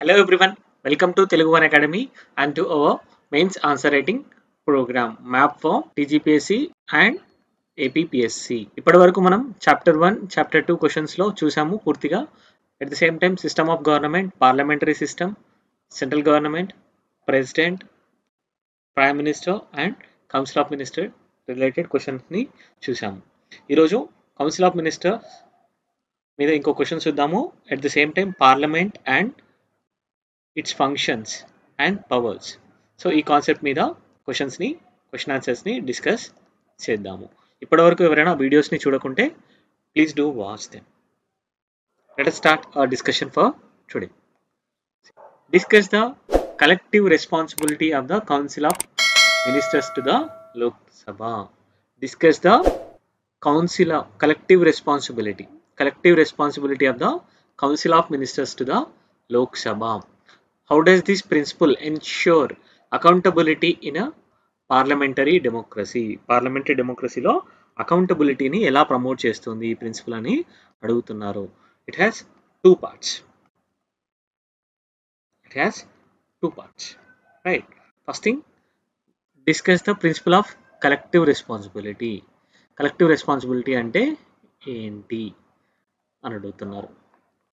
Hello everyone, welcome to Telugu One Academy and to our mains answer writing program map for TGPSC and APPSC. ఇప్పటి వరకు మనం chapter 1, chapter 2 questions లో చూసాము పూర్తిగా. At the same time system of government, parliamentary system, central government, president, prime minister and council of minister related questions ని చూసాము. ఈరోజు council of minister మీద ఇంకో క్వశ్చన్ చూద్దాము. At the same time parliament and its functions and powers. So ఈ concept మీద question ఆన్సర్స్ని discuss చేద్దాము. ఇప్పటివరకు ఎవరైనా వీడియోస్ని చూడకుంటే please do watch them. Let us start our discussion for today. Discuss the collective responsibility of the Council of Ministers to the Lok Sabha. Discuss the collective responsibility of the Council of Ministers to the Lok Sabha. How does this principle ensure accountability in a parliamentary democracy? Parliamentary democracy లో అకౌంటబిలిటీని ఎలా promote చేస్తుంది ఈ principal అని అడుగుతున్నారు. It has two parts. Right. First thing, discuss the principle of collective responsibility. Collective responsibility అంటే ఏంటి అని అడుగుతున్నారు.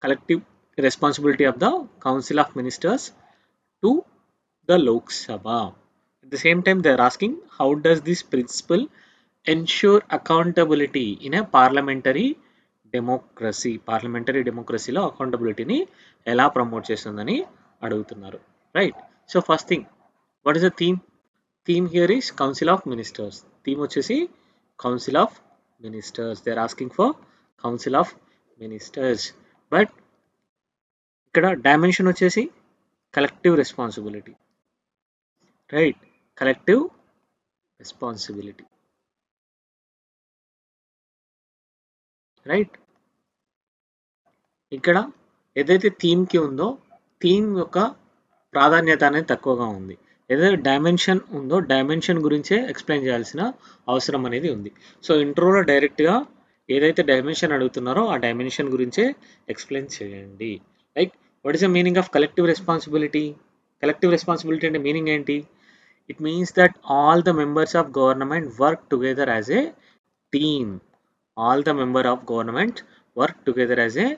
Collective responsibility of the Council of Ministers to the Lok Sabha. At the same time, they are asking how does this principle ensure accountability in a parliamentary democracy? Parliamentary democracy లో accountability-ని ఎలా promote చేస్తుందని అడుగుతున్నారు. Right. So first thing, what is the theme? Theme here is Council of Ministers. Theme వచ్చేసి Council of Ministers. They are asking for Council of Ministers. But ఇక్కడ dimension వచ్చేసి collective responsibility. Right, collective responsibility. Right, ఇక్కడ ఏదైతే థీమ్కి ఉందో theme యొక్క ప్రాధాన్యత అనేది తక్కువగా ఉంది. ఏదైతే డైమెన్షన్ ఉందో డైమెన్షన్ గురించే ఎక్స్ప్లెయిన్ చేయాల్సిన అవసరం అనేది ఉంది. సో ఇంట్రోలో డైరెక్ట్గా ఏదైతే డైమెన్షన్ అడుగుతున్నారో ఆ డైమెన్షన్ గురించే ఎక్స్ప్లెయిన్ చేయండి. Like what is the meaning of collective responsibility? Collective responsibility అంటే మీనింగ్ ఏంటి? It means that all the members of government work together as a team. All the members of government work together as a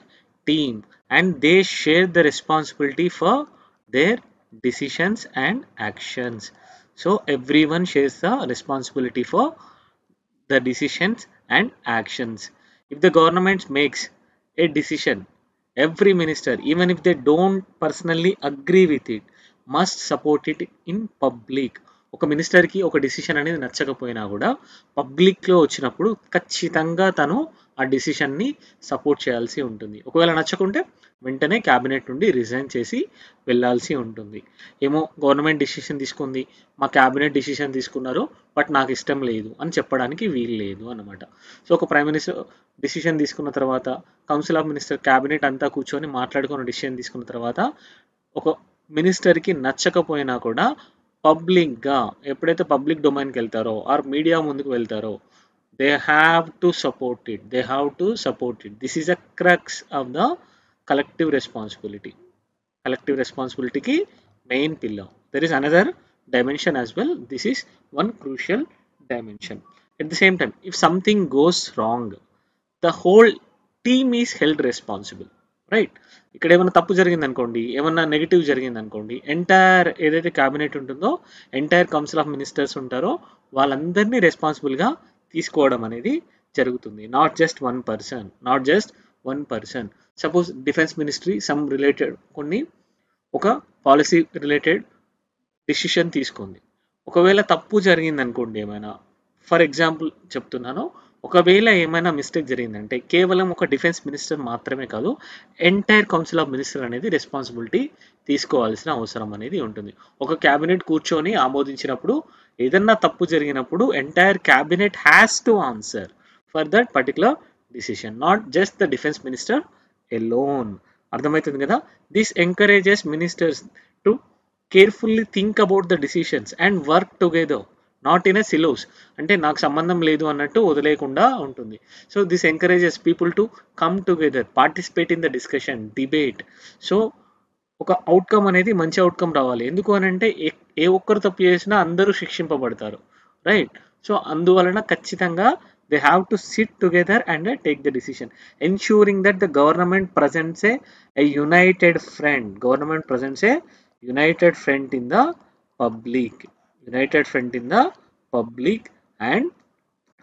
team and they share the responsibility for their decisions and actions. So everyone shares the responsibility for the decisions and actions. If the government makes a decision, every minister, even if they don't personally agree with it, must support it in public. ఒక మినిస్టర్కి ఒక decision అనేది నచ్చకపోయినా కూడా పబ్లిక్లో వచ్చినప్పుడు ఖచ్చితంగా తను ఆ డిసిషన్ని సపోర్ట్ చేయాల్సి ఉంటుంది. ఒకవేళ నచ్చకుంటే వెంటనే క్యాబినెట్ నుండి రిజైన్ చేసి వెళ్ళాల్సి ఉంటుంది. ఏమో గవర్నమెంట్ డిసిషన్ తీసుకుంది, మా క్యాబినెట్ డిసిషన్ తీసుకున్నారు బట్ నాకు ఇష్టం లేదు అని చెప్పడానికి వీలు లేదు అన్నమాట. సో ఒక ప్రైమ్ మినిస్టర్ డిసిషన్ తీసుకున్న తర్వాత కౌన్సిల్ ఆఫ్ మినిస్టర్ క్యాబినెట్ అంతా కూర్చొని మాట్లాడుకున్న డిసిషన్ తీసుకున్న తర్వాత ఒక మినిస్టర్కి నచ్చకపోయినా కూడా పబ్లిక్గా ఎప్పుడైతే పబ్లిక్ డొమైన్కి వెళ్తారో ఆర్ మీడియా ముందుకు వెళ్తారో they have to support it. This is a crux of the collective responsibility. Collective responsibility ki main pillar. There is another dimension as well. This is one crucial dimension. At the same time, if something goes wrong, the whole team is held responsible. Right, ఇక్కడ ఏమైనా తప్పు జరిగింది అనుకోండి, ఏమన్నా negative జరిగింది అనుకోండి, entire ఏదైతే cabinet ఉంటుందో ఎంటైర్ కౌన్సిల్ ఆఫ్ మినిస్టర్స్ ఉంటారో వాళ్ళందరినీ రెస్పాన్సిబుల్గా తీసుకోవడం అనేది జరుగుతుంది. Not just one person. Suppose defence ministry some related ఒక పాలసీ రిలేటెడ్ డిసిషన్ తీసుకుంది. ఒకవేళ తప్పు జరిగింది అనుకోండి, ఏమైనా ఫర్ ఎగ్జాంపుల్ చెప్తున్నాను, ఒకవేళ ఏమైనా మిస్టేక్ జరిగిందంటే కేవలం ఒక డిఫెన్స్ మినిస్టర్ మాత్రమే కాదు, ఎంటైర్ కౌన్సిల్ ఆఫ్ మినిస్టర్ అనేది రెస్పాన్సిబిలిటీ తీసుకోవాల్సిన అవసరం అనేది ఉంటుంది. ఒక క్యాబినెట్ కూర్చొని ఆమోదించినప్పుడు ఏదన్నా తప్పు జరిగినప్పుడు entire cabinet has to answer for that particular decision, not just the defence minister alone. అర్థమవుతుంది కదా? This encourages ministers to carefully think about the decisions and work together, not in a silos, అంటే నాకు సంబంధం లేదు అన్నట్టు వదిలేయకుండా ఉంటుంది. So this encourages people to come together, participate in the discussion, debate. So ఒక outcome అనేది మంచి అవుట్కమ్ రావాలి. ఎందుకు అనంటే ఏ ఒక్కరు తప్పు చేసినా అందరూ శిక్షింపబడతారు, రైట్? సో అందువలన ఖచ్చితంగా they have to SIT together and take the decision, ensuring that the government presents A United front. Government presents A United front in the public, United front in the public and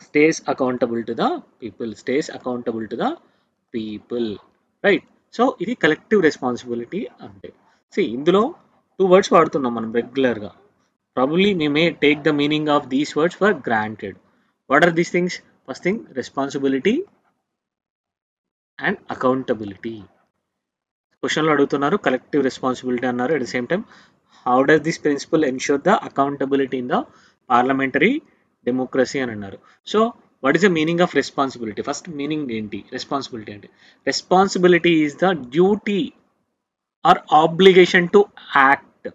stays accountable to the people, stays accountable to the people, right? So ఇది collective responsibility అంటే. ఇందులో 2 words వాడుతున్నాం మనం రెగ్యులర్గా. Probably we may take the meaning of these words for granted. What are these things? First thing, responsibility and accountability. క్వశ్చన్లో అడుగుతున్నారు, collective responsibility అన్నారు, at the same time how does this principle ensure the accountability in the parliamentary democracy అని అన్నారు. So what is the meaning of responsibility? First meaning ఏంటి responsibility అంటే? Responsibility is the duty or obligation to act.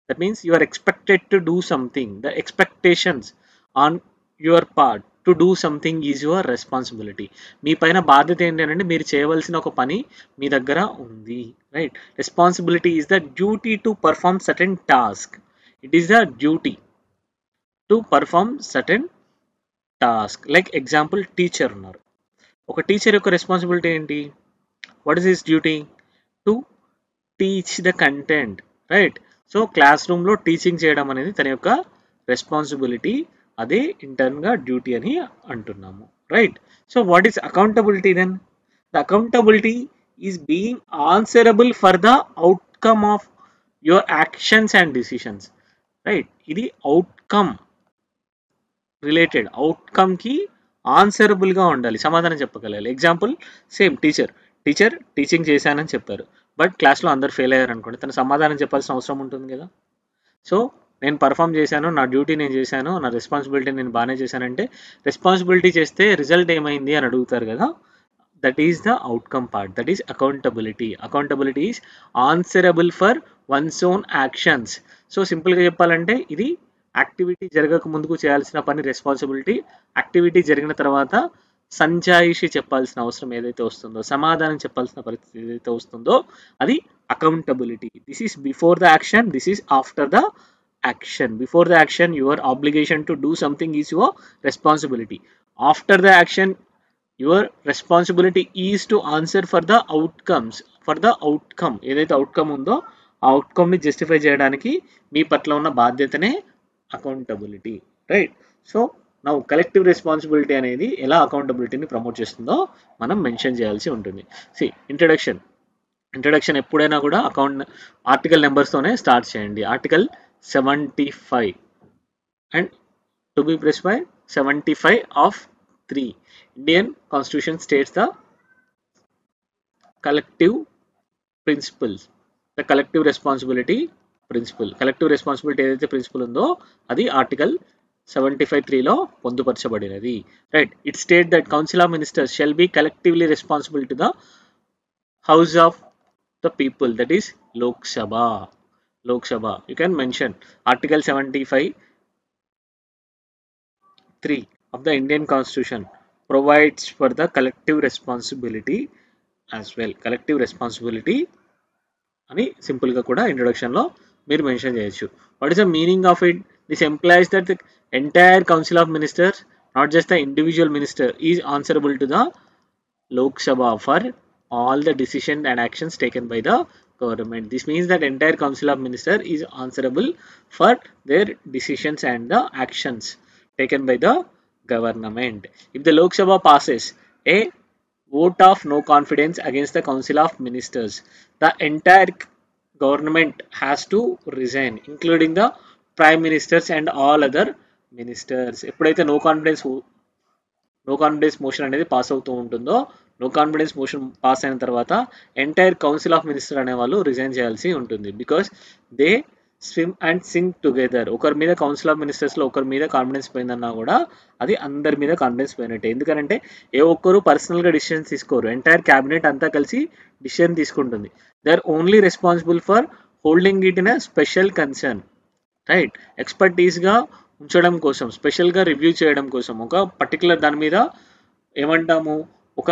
That means you are expected to do something. The expectations on your part to do something is your responsibility. మీ పైన బాధ్యత ఏంటంటే మీరు చేయవలసిన ఒక పని మీ దగ్గర ఉంది, right? Responsibility is the duty to perform certain task. It is the duty to perform certain task. Like example, teacher ఉన్నారు. ఒక టీచర్ యొక్క రెస్పాన్సిబిలిటీ ఏంటి? What is his duty? To teach the content, right? So class రూమ్లో teaching చేయడం అనేది తన యొక్క responsibility, అదే ఇంటర్న్గా డ్యూటీ అని అంటున్నాము, right? So what is accountability then? The accountability is being answerable for the outcome of your actions and decisions, right? ఇది outcome related, అవుట్కమ్కి ఆన్సరబుల్గా ఉండాలి, సమాధానం చెప్పగలగాలి. ఎగ్జాంపుల్, సేమ్ టీచర్ టీచింగ్ చేశానని చెప్పారు, బట్ క్లాస్లో అందరు ఫెయిల్ అయ్యారు అనుకోండి, తను సమాధానం చెప్పాల్సిన అవసరం ఉంటుంది కదా. సో నేను పర్ఫామ్ చేశాను, నా డ్యూటీ నేను చేశాను, నా రెస్పాన్సిబిలిటీ నేను బాగానే చేశానంటే, రెస్పాన్సిబిలిటీ చేస్తే రిజల్ట్ ఏమైంది అని అడుగుతారు కదా. That is the outcome part, that is accountability. Accountability is answerable for once own actions. So సింపుల్గా చెప్పాలంటే ఇది యాక్టివిటీ జరగక ముందుకు చేయాల్సిన పని రెస్పాన్సిబిలిటీ, యాక్టివిటీ జరిగిన తర్వాత సంజాయిషి చెప్పాల్సిన అవసరం ఏదైతే వస్తుందో, సమాధానం చెప్పాల్సిన పరిస్థితి ఏదైతే వస్తుందో అది accountability. This is before the action, this is after the action. Before the action your obligation to do something is your responsibility. After the action your responsibility is to answer for the outcomes, for the outcome. ఏదైతే outcome ఉందో ఆ అవుట్కమ్ని justify చేయడానికి మీ పట్ల ఉన్న బాధ్యతనే accountability, right? So నా collective responsibility అనేది ఎలా అకౌంటబిలిటీని promote చేస్తుందో మనం మెన్షన్ చేయాల్సి ఉంటుంది. ఇంట్రడక్షన్ ఎప్పుడైనా కూడా ఆర్టికల్ నెంబర్స్తోనే స్టార్ట్ చేయండి. Article 75 and to be precise 75 of 3 Indian constitution states the collective principles, the collective responsibility principle. Collective responsibility ఏదైతే ప్రిన్సిపల్ ఉందో అది ఆర్టికల్ 75(3) పొందుపరచబడినది, right? It state that council of ministers shell be collectively responsible to the house of the people, that is Lok Sabha. You can mention article 75(3) of the Indian Constitution provides for the collective responsibility as well. Collective responsibility అని simple గా కూడా introduction లో మీరు mention చేయొచ్చు. What is the meaning of it? This employees that the entire council of ministers, not just the individual minister, is answerable to the Lok Sabha for all the decisions and actions taken by the government. This means that entire council of ministers is answerable for their decisions and the actions taken by the government. If the Lok Sabha passes a vote of no confidence against the council of ministers, the entire government has to resign, including the prime ministers and all other ministers. ఎప్పుడైతే no confidence motion అనేది pass అవుతూ ఉంటుందో, no confidence motion pass అయిన తర్వాత entire council of minister అనే వాళ్ళు resign చేయాల్సి ఉంటుంది. Because they swim and sink together. ఒకరి మీద కౌన్సిల్ ఆఫ్ మినిస్టర్స్లో ఒకరి మీద కాన్ఫిడెన్స్ పోయిందన్నా కూడా అది అందరి మీద కాన్ఫిడెన్స్ పోయినట్టే. ఎందుకంటే ఏ ఒక్కరు పర్సనల్గా డిసిషన్స్ తీసుకోరు, ఎంటైర్ క్యాబినెట్ అంతా కలిసి డిసిషన్ తీసుకుంటుంది. They are only responsible for holding it in a special concern, right? ఎక్స్పర్టీస్గా ఉంచడం కోసం, స్పెషల్గా రివ్యూ చేయడం కోసం, ఒక పర్టికులర్ దాని మీద ఏమంటాము ఒక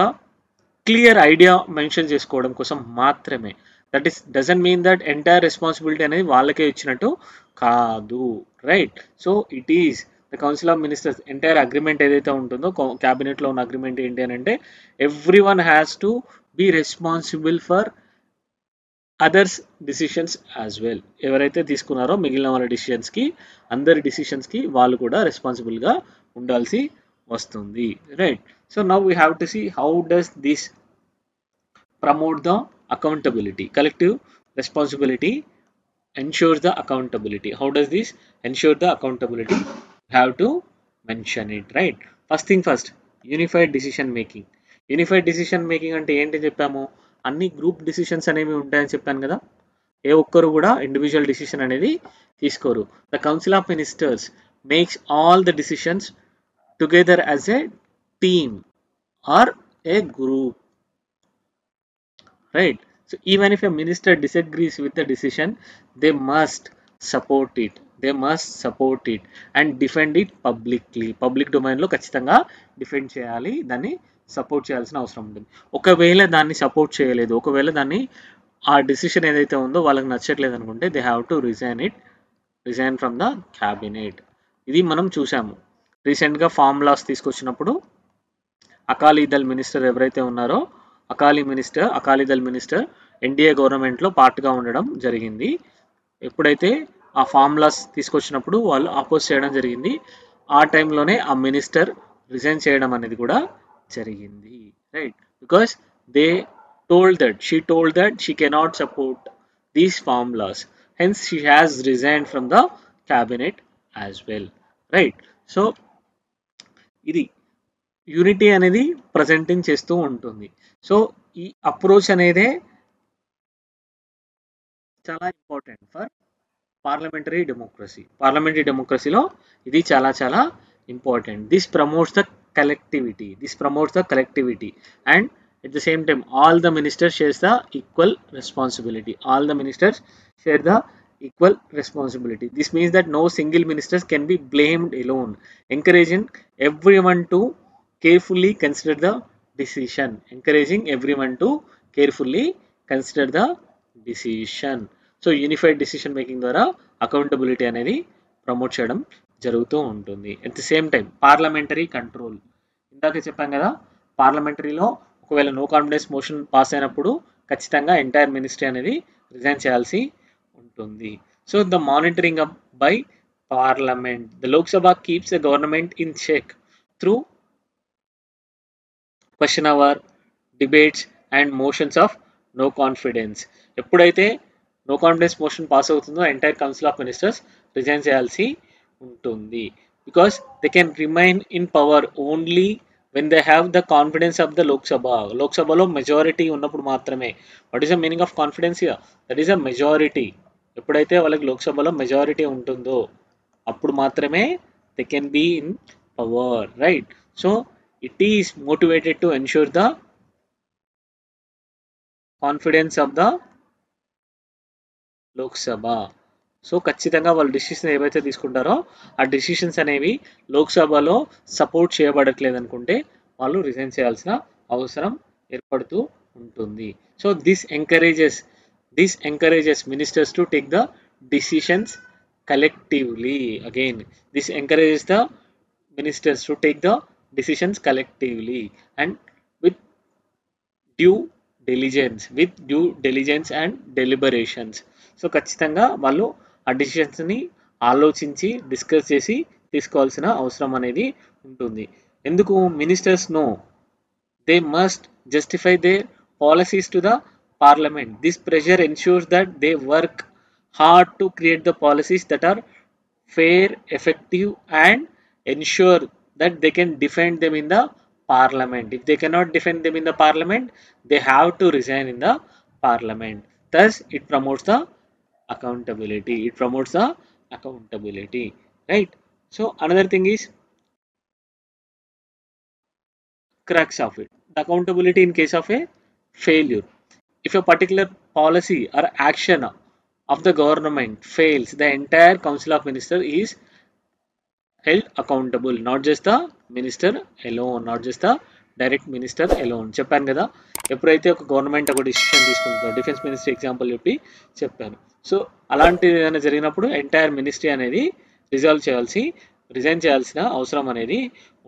క్లియర్ ఐడియా మెన్షన్ చేసుకోవడం కోసం మాత్రమే. The that is doesn't mean that entire responsibility అనేది వాళ్ళకే ఇచ్చినట్టు కాదు, right. So it is the council of ministers entire agreement ఏదైతే ఉంటుందో క్యాబినెట్లో ఉన్న అగ్రిమెంట్ ఏంటి అని అంటే everyone has to be responsible for others decisions as well. ఎవరైతే తీసుకున్నారో మిగిలిన వాళ్ళ డిసిషన్స్కి, అందరి డిసిషన్స్కి వాళ్ళు కూడా రెస్పాన్సిబుల్గా ఉండాల్సి వస్తుంది, right. So now we have to see how does this promote the accountability. Collective responsibility ensures the accountability. How does this ensure the accountability? You have to mention it, right. First thing first, unified decision making. Unified decision making అంటే ఏంటి చెప్పాము, అన్ని group decisions అనేవి ఉంటాయని చెప్పాను కదా, ఏ ఒక్కరు కూడా ఇండివిజువల్ డిసిషన్ అనేది తీసుకోరు. The council of ministers makes all the decisions together as a team or a group, right. So even if a minister disagrees with the decision, they must support it, and defend it publicly. Public డొమైన్లో ఖచ్చితంగా defend చేయాలి, దాన్ని support చేయాల్సిన అవసరం ఉంటుంది. ఒకవేళ దాన్ని support చేయలేదు, ఒకవేళ దాన్ని ఆ డిసిషన్ ఏదైతే ఉందో వాళ్ళకి నచ్చట్లేదు అనుకుంటే they have to resign from the cabinet. ఇది మనం చూసాము రీసెంట్గా ఫార్ములాస్ తీసుకొచ్చినప్పుడు. అకాలీదళ్ మినిస్టర్ ఎవరైతే ఉన్నారో అకాలీదళ్ మినిస్టర్ ఎన్డీఏ గవర్నమెంట్లో పార్ట్గా ఉండడం జరిగింది. ఎప్పుడైతే ఆ ఫార్ములాస్ తీసుకొచ్చినప్పుడు వాళ్ళు అపోజ్ చేయడం జరిగింది, ఆ టైంలోనే ఆ మినిస్టర్ రిజైన్ చేయడం అనేది కూడా జరిగింది, right. Because she told that she cannot support these formulas, hence she has resigned from the cabinet as well, right. So ఇది యూనిటీ అనేది ప్రజెంటింగ్ చేస్తూ ఉంటుంది. సో ఈ అప్రోచ్ అనేదే చాలా ఇంపార్టెంట్ ఫర్ పార్లమెంటరీ డెమోక్రసీలో ఇది చాలా చాలా important. This promotes the collectivity and at the same time all the ministers shares the equal responsibility. This means that no single ministers can be blamed alone, encouraging everyone to carefully consider the decision. So unified decision making ద్వారా accountability అనేది promote చేయడం జరుగుతూ ఉంటుంది. At the same time parliamentary control, ఇందాక చెప్పాం కదా, పార్లమెంటరీలో ఒకవేళ no confidence motion pass అయినప్పుడు ఖచ్చితంగా ఎంటైర్ మినిస్ట్రీ అనేది రిజైన్ చేయాల్సి ఉంటుంది. So the monitoring up by parliament, the Lok Sabha keeps the government in check through question hour, debates and motions of no confidence. ఎప్పుడైతే నో కాన్ఫిడెన్స్ మోషన్ పాస్ అవుతుందో entire council of ministers resign చేయాల్సి ఉంటుంది. Because they can remain in power only when they have the confidence of the లోక్సభలో majority ఉన్నప్పుడు మాత్రమే. What is the meaning of confidence here? That is a majority. ఎప్పుడైతే వాళ్ళకి లోక్సభలో majority ఉంటుందో అప్పుడు మాత్రమే they can be in power, right. So it is motivated to ensure the confidence of the Lok Sabha. So ఖచ్చితంగా వాళ్ళు డిసిషన్ ఏవైతే తీసుకుంటారో ఆ డిసిషన్స్ అనేవి లోక్సభలో సపోర్ట్ చేయబడట్లేదు అనుకుంటే వాళ్ళు రిజైన్ చేయాల్సిన అవసరం ఏర్పడుతూ ఉంటుంది. So this encourages ministers to take the decisions collectively. Again this encourages the ministers to take the decisions collectively and with due diligence and deliberations. So ఖచ్చితంగా వాళ్ళు ఆ డిసిషన్స్ని ఆలోచించి డిస్కస్ చేసి తీసుకోవాల్సిన అవసరం అనేది ఉంటుంది. ఎందుకు? Ministers know they must justify their policies to the parliament. This pressure ensures that they work hard to create the policies that are fair, effective and ensure that they can defend them in the parliament. If they cannot defend them in the parliament, they have to resign in the parliament. Thus it promotes the accountability, right. So another thing is crux of it, the accountability in case of a failure. If a particular policy or action of the government fails, the entire council of ministers is held accountable, not just the minister alone, not just the direct minister alone. చెప్పాను కదా, ఎప్పుడైతే ఒక government ఒక decision తీసుకుంటుందో, defence ministry example చెప్పాను. So అలాంటి ఏదైనా జరిగినప్పుడు ఎంటైర్ మినిస్ట్రీ అనేది రిజైన్ చేయాల్సిన అవసరం అనేది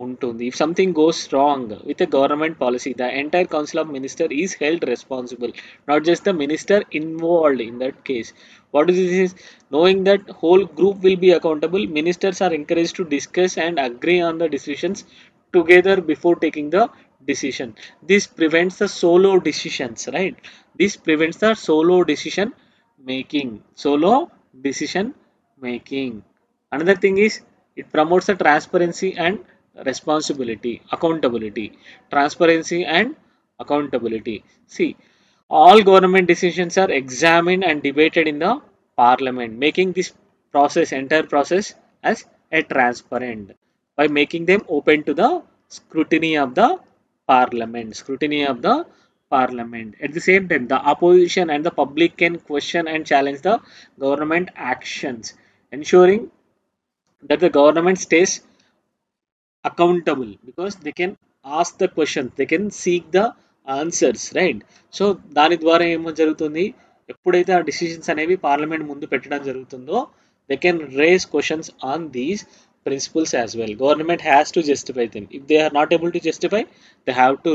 ఉంటుంది. If something goes wrong with a government policy, the entire council of minister is held responsible, not just the minister involved in that case. What is this is knowing that whole group will be accountable, ministers are encouraged to discuss and agree on the decisions together before taking the decision. This prevents the solo decisions, right? This prevents the solo decision making. Another thing is it promotes the transparency and accountability. Transparency and accountability. See, all government decisions are examined and debated in the parliament, making this entire process as a transparent, by making them open to the scrutiny of the parliament. At the same time, the opposition and the public can question and challenge the government actions, ensuring that the government stays accountable, because they can ask the questions, they can seek the answers, right? So దాని ద్వారా ఏమో జరుగుతుంది, ఎప్పుడైతే ఆ decisions అనేవి parliament ముందు పెట్టడం జరుగుతుందో, they can raise questions on these principles as well. Government has to justify them. If they are not able to justify, they have to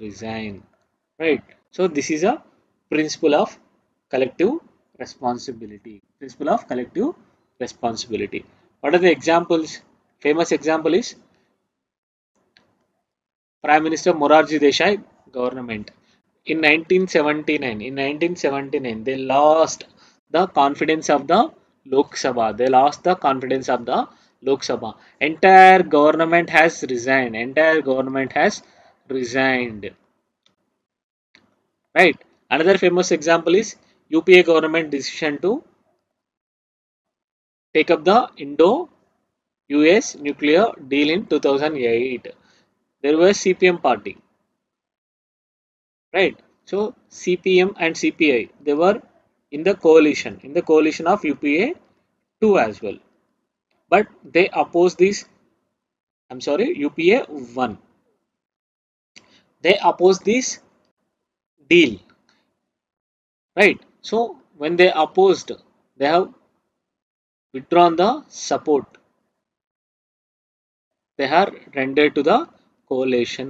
resign. Right? So this is a principle of collective responsibility. What are the examples? Famous example is Prime Minister Morarji Desai government. In 1979, they lost the confidence of the Lok Sabha. Entire government has resigned. Right? Another famous example is UPA government decision to take up the Indo-US nuclear deal in 2008. There was CPM party, right? So CPM and CPI, they were in the coalition of UPA 2 as well, but they opposed UPA 1. They opposed this deal, right? So when they opposed, they have withdrawn the support. They are rendered to the coalition.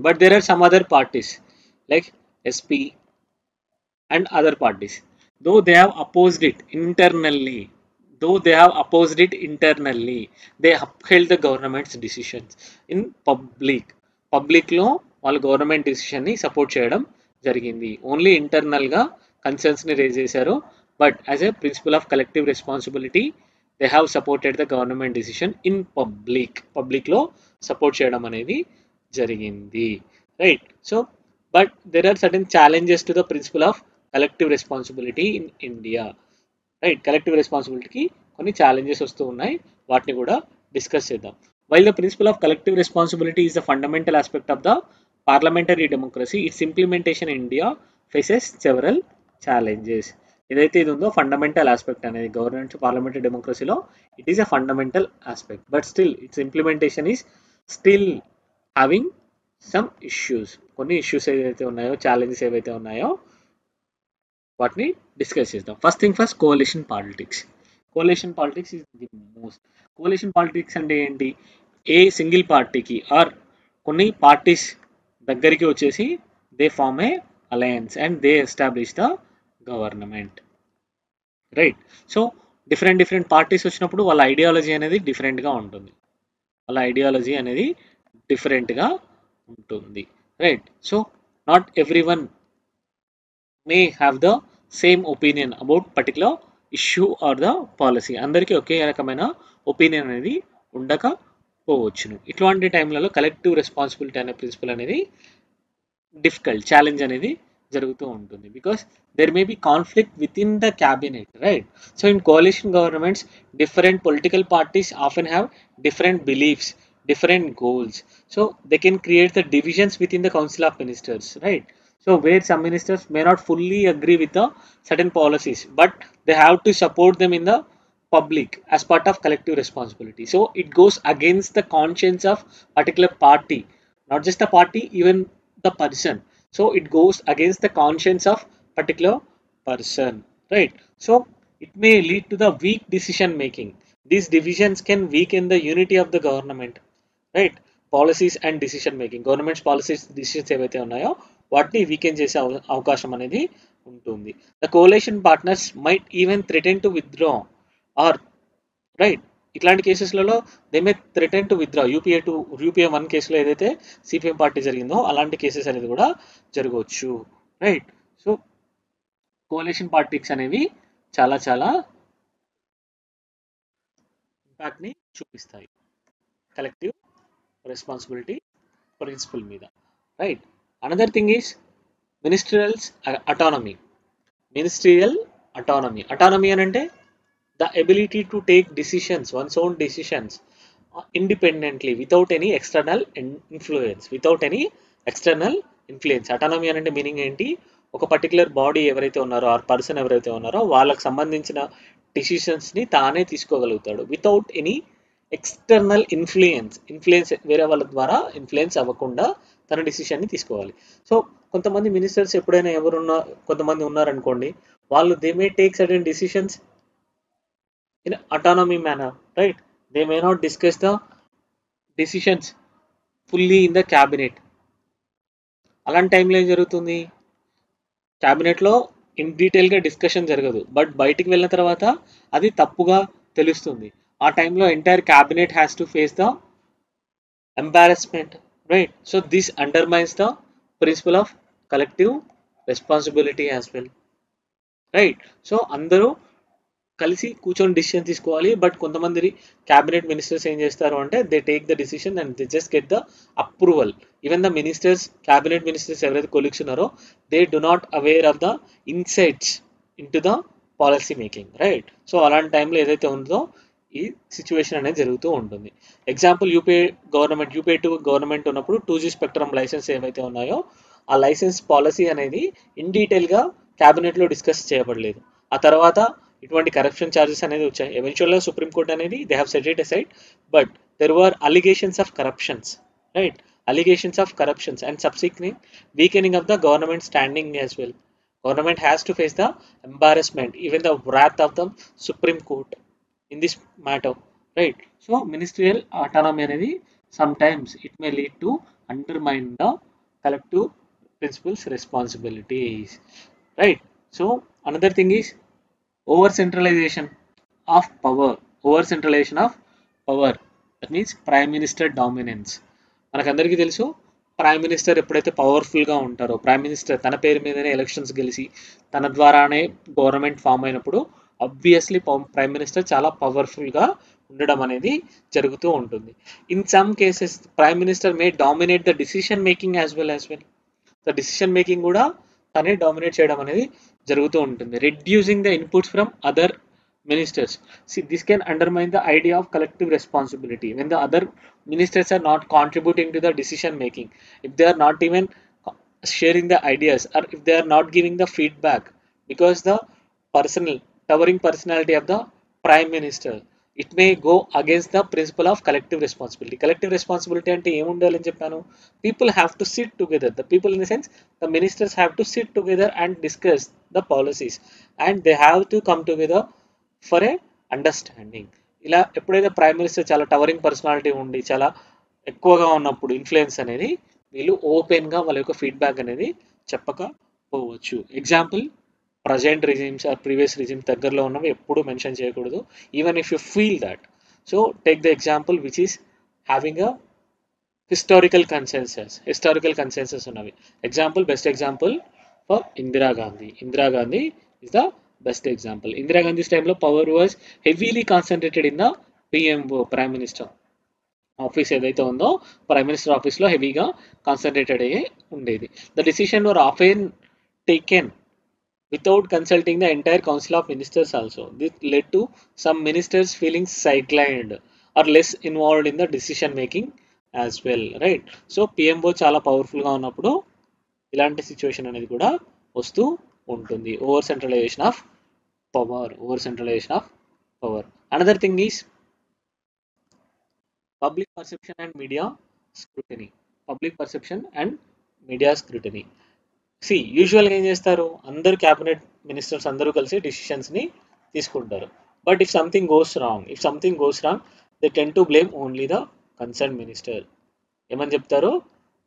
But there are some other parties like SP and other parties. Though they have opposed it internally, they upheld the government's decisions in public లో వాళ్ళు government decision ని support చేయడం జరిగింది. Only internal గా concerns ని raise చేశారు, but as a principle of collective responsibility they have supported the government decision in public లో support చేయడం అనేది జరిగింది, right? So but there are certain challenges to the principle of collective responsibility in India, right? Collective రెస్పాన్సిబిలిటీకి కొన్ని challenges వస్తూ ఉన్నాయి, వాటిని కూడా డిస్కస్ చేద్దాం. While the principle of collective responsibility is the fundamental aspect of the parliamentary democracy, its implementation in India faces several challenges. ఏదైతే ఇది ఉందో ఫండమెంటల్ ఆస్పెక్ట్ అనేది గవర్నమెంట్ పార్లమెంటరీ డెమోక్రసీలో, it is a fundamental aspect, but still its implementation is still having some issues. కొన్ని issues ఏవైతే ఉన్నాయో, challenges ఏవైతే ఉన్నాయో వాటిని డిస్కస్ చేద్దాం. First thing first, coalition politics is the most. Coalition politics అంటే ఏంటి? ఏ సింగిల్ పార్టీకి ఆర్ కొన్ని పార్టీస్ దగ్గరికి వచ్చేసి they form a alliance and they establish the government, right? So different parties వచ్చినప్పుడు వాళ్ళ ఐడియాలజీ అనేది డిఫరెంట్గా ఉంటుంది, right? So not every one may have the same opinion about particular issue or the policy. అందరికీ ఒకే రకమైన opinion అనేది ఉండకపోవచ్చును. ఇట్లాంటి టైంలలో collective responsibility అనే ప్రిన్సిపల్ అనేది ఛాలెంజ్ అనేది జరుగుతూ ఉంటుంది, because there may be conflict within the cabinet, right? So in coalition governments, different political parties often have different beliefs, different goals, so they can create the divisions within the council of ministers, right? So where some ministers may not fully agree with the certain policies, but they have to support them in the public as part of collective responsibility. So it goes against the conscience of particular party, not just the party, even the person. So it goes against the conscience of particular person, right? So it may lead to the weak decision making. These divisions can weaken the unity of the government, right? Policies and decision making, governments policies decisions ఏవైతే ఉన్నాయో వాటిని weaken చేసే అవకాశం అనేది ఉంటుంది. The coalition partners might even threaten to withdraw or, right, ఇట్లాంటి కేసెస్లలో they may threaten to withdraw. UPA 1 కేసులో ఏదైతే సిపిఎం పార్టీ జరిగిందో అలాంటి కేసెస్ అనేది కూడా జరగవచ్చు, రైట్? సో కోలేషన్ పార్టీస్ అనేవి చాలా చాలా ఇంపాక్ట్ని చూపిస్తాయి కలెక్టివ్ రెస్పాన్సిబిలిటీ ప్రిన్సిపల్ మీద, right? Another thing is ministerials autonomy. Ministerial autonomy అని అంటే the ability to take decisions, one's own decisions independently without any external influence. Autonomy అంటే మీనింగ్ ఏంటి? ఒక పర్టికులర్ బాడీ ఎవరైతే ఉన్నారో ఆర్ పర్సన్ ఎవరైతే ఉన్నారో వాళ్ళకి సంబంధించిన డిసిషన్స్ని తానే తీసుకోగలుగుతాడు వితౌట్ ఎనీ ఎక్స్టర్నల్ ఇన్ఫ్లుయెన్స్ వేరే వాళ్ళ ద్వారా ఇన్ఫ్లుయెన్స్ అవ్వకుండా తన డిసిషన్ని తీసుకోవాలి. సో కొంతమంది మినిస్టర్స్ ఎప్పుడైనా కొంతమంది ఉన్నారనుకోండి, వాళ్ళు they may take certain decisions in autonomy manner, right? They may not discuss the decisions fully in the cabinet. అలాంటి టైంలో ఏం జరుగుతుంది? క్యాబినెట్లో ఇన్ డీటెయిల్గా డిస్కషన్ జరగదు, బట్ బయటికి వెళ్ళిన తర్వాత అది తప్పుగా తెలుస్తుంది. ఆ టైంలో entire cabinet has to face the embarrassment, right? So this undermines the principle of collective responsibility as well, right? So అందరూ కలిసి కూర్చొని డిసిషన్ తీసుకోవాలి. బట్ కొంతమంది క్యాబినెట్ మినిస్టర్స్ ఏం చేస్తారు అంటే they take the decision and they just get the approval. Even the ministers, cabinet ministers ఎవరైతే colleagues ఉన్నారో they do not aware of the insights in to the policy making, right? So అలాంటి టైంలో ఏదైతే ఉందో ఈ సిచ్యువేషన్ అనేది జరుగుతూ ఉంటుంది. ఎగ్జాంపుల్ యూపీఏ 2 గవర్నమెంట్ ఉన్నప్పుడు 2G స్పెక్ట్రమ్ లైసెన్స్ ఏవైతే ఉన్నాయో ఆ లైసెన్స్ పాలసీ అనేది ఇన్ డీటెయిల్గా క్యాబినెట్లో డిస్కస్ చేయబడలేదు. ఆ తర్వాత ఇటువంటి కరప్షన్ ఛార్జెస్ అనేది వచ్చాయి. ఎవెన్చువల్గా సుప్రీంకోర్టు అనేది they have set it aside, but there were allegations of corruptions, right? Allegations of corruptions and subsequent weakening of the government standing as well. Government has to face the embarrassment, even the wrath of the Supreme Court in this matter, right? So ministerial autonomy అనేది sometimes it may lead to undermine the collective principles responsibilities, right? So another thing is over centralization of power. That means prime minister dominance. మనకందరికీ తెలుసు, prime minister ఎప్పుడైతే పవర్ఫుల్గా ఉంటారో, prime minister తన పేరు మీదనే elections గెలిచి తన ద్వారానే గవర్నమెంట్ ఫామ్ అయినప్పుడు ఆబ్వియస్లీ ప్రైమ్ మినిస్టర్ చాలా పవర్ఫుల్గా ఉండడం అనేది జరుగుతూ ఉంటుంది. In some cases prime minister May dominate the decision making as well. The decision making కూడా తనే డామినేట్ చేయడం అనేది జరుగుతూ ఉంటుంది. Reducing the inputs from other ministers. See, this can undermine the idea of collective responsibility when the other ministers are not contributing to the decision making, if they are not even sharing the ideas, or if they are not giving the feedback, because the towering personality of the prime minister, it may go against the principle of collective responsibility. Collective responsibility ante em undalani cheppanu, people have to sit together. The people, in the sense, the ministers have to sit together and discuss the policies, and they have to come together for a understanding. ఇలా ఎప్పుడైతే prime minister చాలా towering personality ఉండి చాలా ఎక్కువగా ఉన్నప్పుడు influence అనేది వీళ్ళు ఓపెన్గా వాళ్ళ యొక్క ఫీడ్బ్యాక్ అనేది చెప్పకపోవచ్చు. Example, present regimes or previous regime దగ్గరలో ఉన్నవి ఎప్పుడు మెన్షన్ చేయకూడదు, even if you feel that. So take the example which is having a historical consensus ఉన్నవి. Example, best example for Indira Gandhi is the best example. Indira Gandhi's time lo power was heavily concentrated in the PMO, Prime Minister office ఏదైతే ఉందో prime minister ఆఫీస్లో హెవీగా concentrated అయ్యి ఉండేది. The decision were often taken without consulting the entire council of ministers also. This led to some ministers feeling sidelined or less involved in the decision making as well, right? So PMO చాలా పవర్ఫుల్గా ఉన్నప్పుడు ఇలాంటి situation అనేది కూడా వస్తూ ఉంటుంది. Over centralisation of power. Another thing is public perception and media scrutiny. Public perception and media scrutiny. See, యూజువల్గా ఏం చేస్తారు, అందరు క్యాబినెట్ మినిస్టర్స్ అందరూ కలిసి డిసిషన్స్ని తీసుకుంటారు. But if something goes wrong they ten to blame only the concern minister. ఏమని చెప్తారు,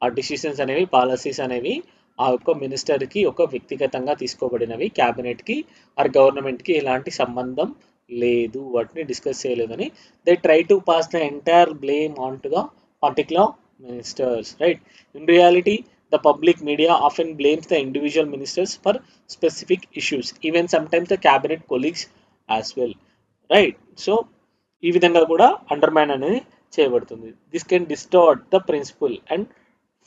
ఆ డిసిషన్స్ అనేవి పాలసీస్ అనేవి ఆ ఒక్క మినిస్టర్కి ఒక వ్యక్తిగతంగా తీసుకోబడినవి, క్యాబినెట్కి ఆర్ గవర్నమెంట్కి ఎలాంటి సంబంధం లేదు, వాటిని డిస్కస్ చేయలేదని they try to pass the entire blame on to the particular ministers, right? In reality, the public media often blames the individual ministers for specific issues, even sometimes the cabinet colleagues as well, right? So ఈ విధంగా కూడా undermine అనేది చేయబడుతుంది. This can distort the principle and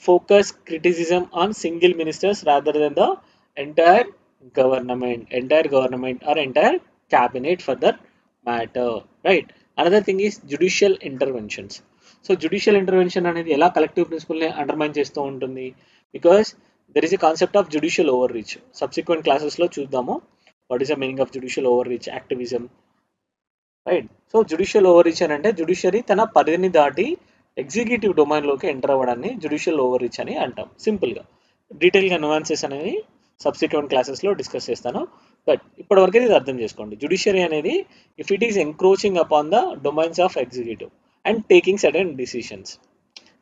focus criticism on single ministers rather than the entire government or entire cabinet for that matter, right? Another thing is judicial interventions. So judicial intervention అనేది ఎలా collective ప్రిన్సిపల్ని undermine చేస్తూ ఉంటుంది, because there is a concept of judicial overreach. Subsequent క్లాసెస్లో చూద్దాము what is the meaning of judicial overreach activism, right? So judicial overreach అని అంటే judiciary తన పరిధిని దాటి ఎగ్జిక్యూటివ్ డొమైన్లోకి ఎంటర్ అవ్వడాన్ని జ్యుడిషియల్ ఓవర్ రీచ్ అని అంటాం. సింపుల్గా డీటెయిల్గా నువాన్సెస్ అనేది సబ్సిక్వెంట్ క్లాసెస్లో డిస్కస్ చేస్తాను, బట్ ఇప్పటివరకు ఇది అర్థం చేసుకోండి. జ్యుడిషియరీ అనేది if it is encroaching upon the domains of executive and taking sudden decisions,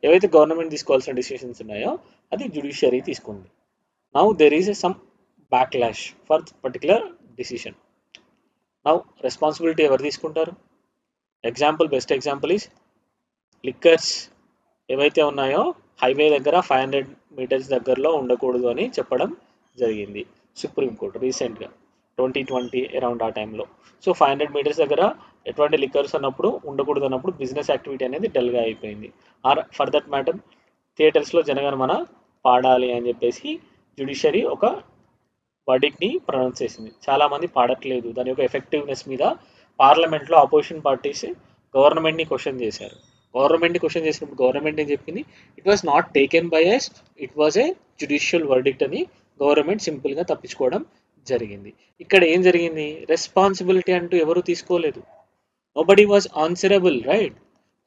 ఏవైతే గవర్నమెంట్ తీసుకోవాల్సిన డిసిషన్స్ ఉన్నాయో అది జ్యుడిషియరీ తీసుకుంది. Now there is some backlash for particular decision. Now responsibility ఎవరు తీసుకుంటారు? బెస్ట్ ఎగ్జాంపుల్ ఈస్ లిక్కర్స్ ఏవైతే ఉన్నాయో హైవే దగ్గర 500 మీటర్స్ దగ్గరలో ఉండకూడదు అని చెప్పడం జరిగింది సుప్రీంకోర్టు రీసెంట్గా 2020 అరౌండ్ ఆ టైంలో. సో 500 మీటర్స్ దగ్గర ఎటువంటి లిక్కర్స్ అన్నప్పుడు ఉండకూడదు అన్నప్పుడు బిజినెస్ యాక్టివిటీ అనేది డల్గా అయిపోయింది. ఆర్ ఫర్ దట్ మ్యాటర్ థియేటర్స్లో జనగణమన పాడాలి అని చెప్పేసి జ్యుడిషియరీ ఒక వర్డిక్ట్ని ప్రొనౌన్స్ చేసింది. చాలామంది పాడట్లేదు, దాని యొక్క ఎఫెక్టివ్నెస్ మీద పార్లమెంట్లో అపోజిషన్ పార్టీస్ గవర్నమెంట్ని క్వశ్చన్ చేశారు. చేసినప్పుడు గవర్నమెంట్ ఏం చెప్పింది, it was not taken by us, it was a judicial verdict అని గవర్నమెంట్ సింపుల్గా తప్పించుకోవడం జరిగింది. ఇక్కడ ఏం జరిగింది, రెస్పాన్సిబిలిటీ అంటూ ఎవరు తీసుకోలేదు, nobody was answerable, right?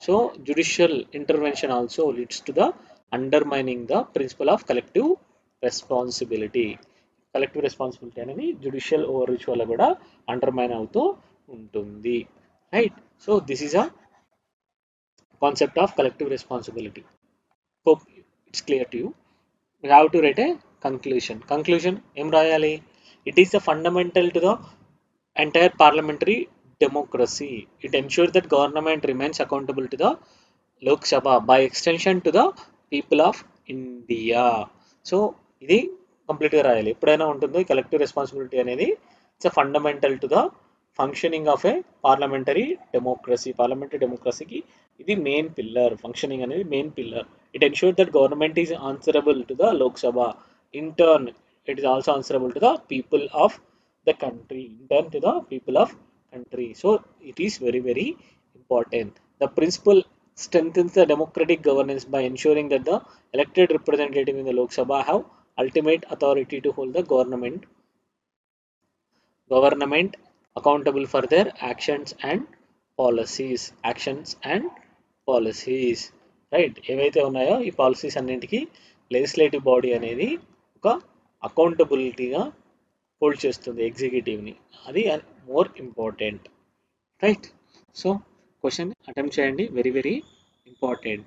So judicial intervention also leads to the undermining the principle of collective responsibility. Collective responsibility అనేది జ్యుడిషియల్ ఓవర్ రీచ్ వల్ల కూడా అండర్మైన్ అవుతూ ఉంటుంది, right? So this is a concept of collective responsibility. Hope it's clear to you. We have to write a conclusion em rayali, it is a fundamental to the entire parliamentary democracy. It ensures that government remains accountable to the Lok Sabha, by extension to the people of India. So ఇది కంప్లీట్గా రాయాలి. ఎప్పుడైనా ఉంటుంది collective responsibility అనేది it's a fundamental to the functioning of a parliamentary డెమోక్రసీకి ఇది main pillar. Functioning అనేది main pillar. It ensures that government is answerable to the Lok Sabha. In turn, it is also answerable to the people of the country. So it is very, very important. The principle strengthens the democratic governance by ensuring that the elected representative in the Lok Sabha have ultimate authority to hold the government accountable for their actions and policies. Right? ఏవైతే ఉన్నాయో ఈ policies అన్నింటికి legislative body అనేది ఒక అకౌంటబిలిటీగా hold చేస్తుంది ఎగ్జిక్యూటివ్ని. అది more important, right? So question attempt చేయండి. Very very important.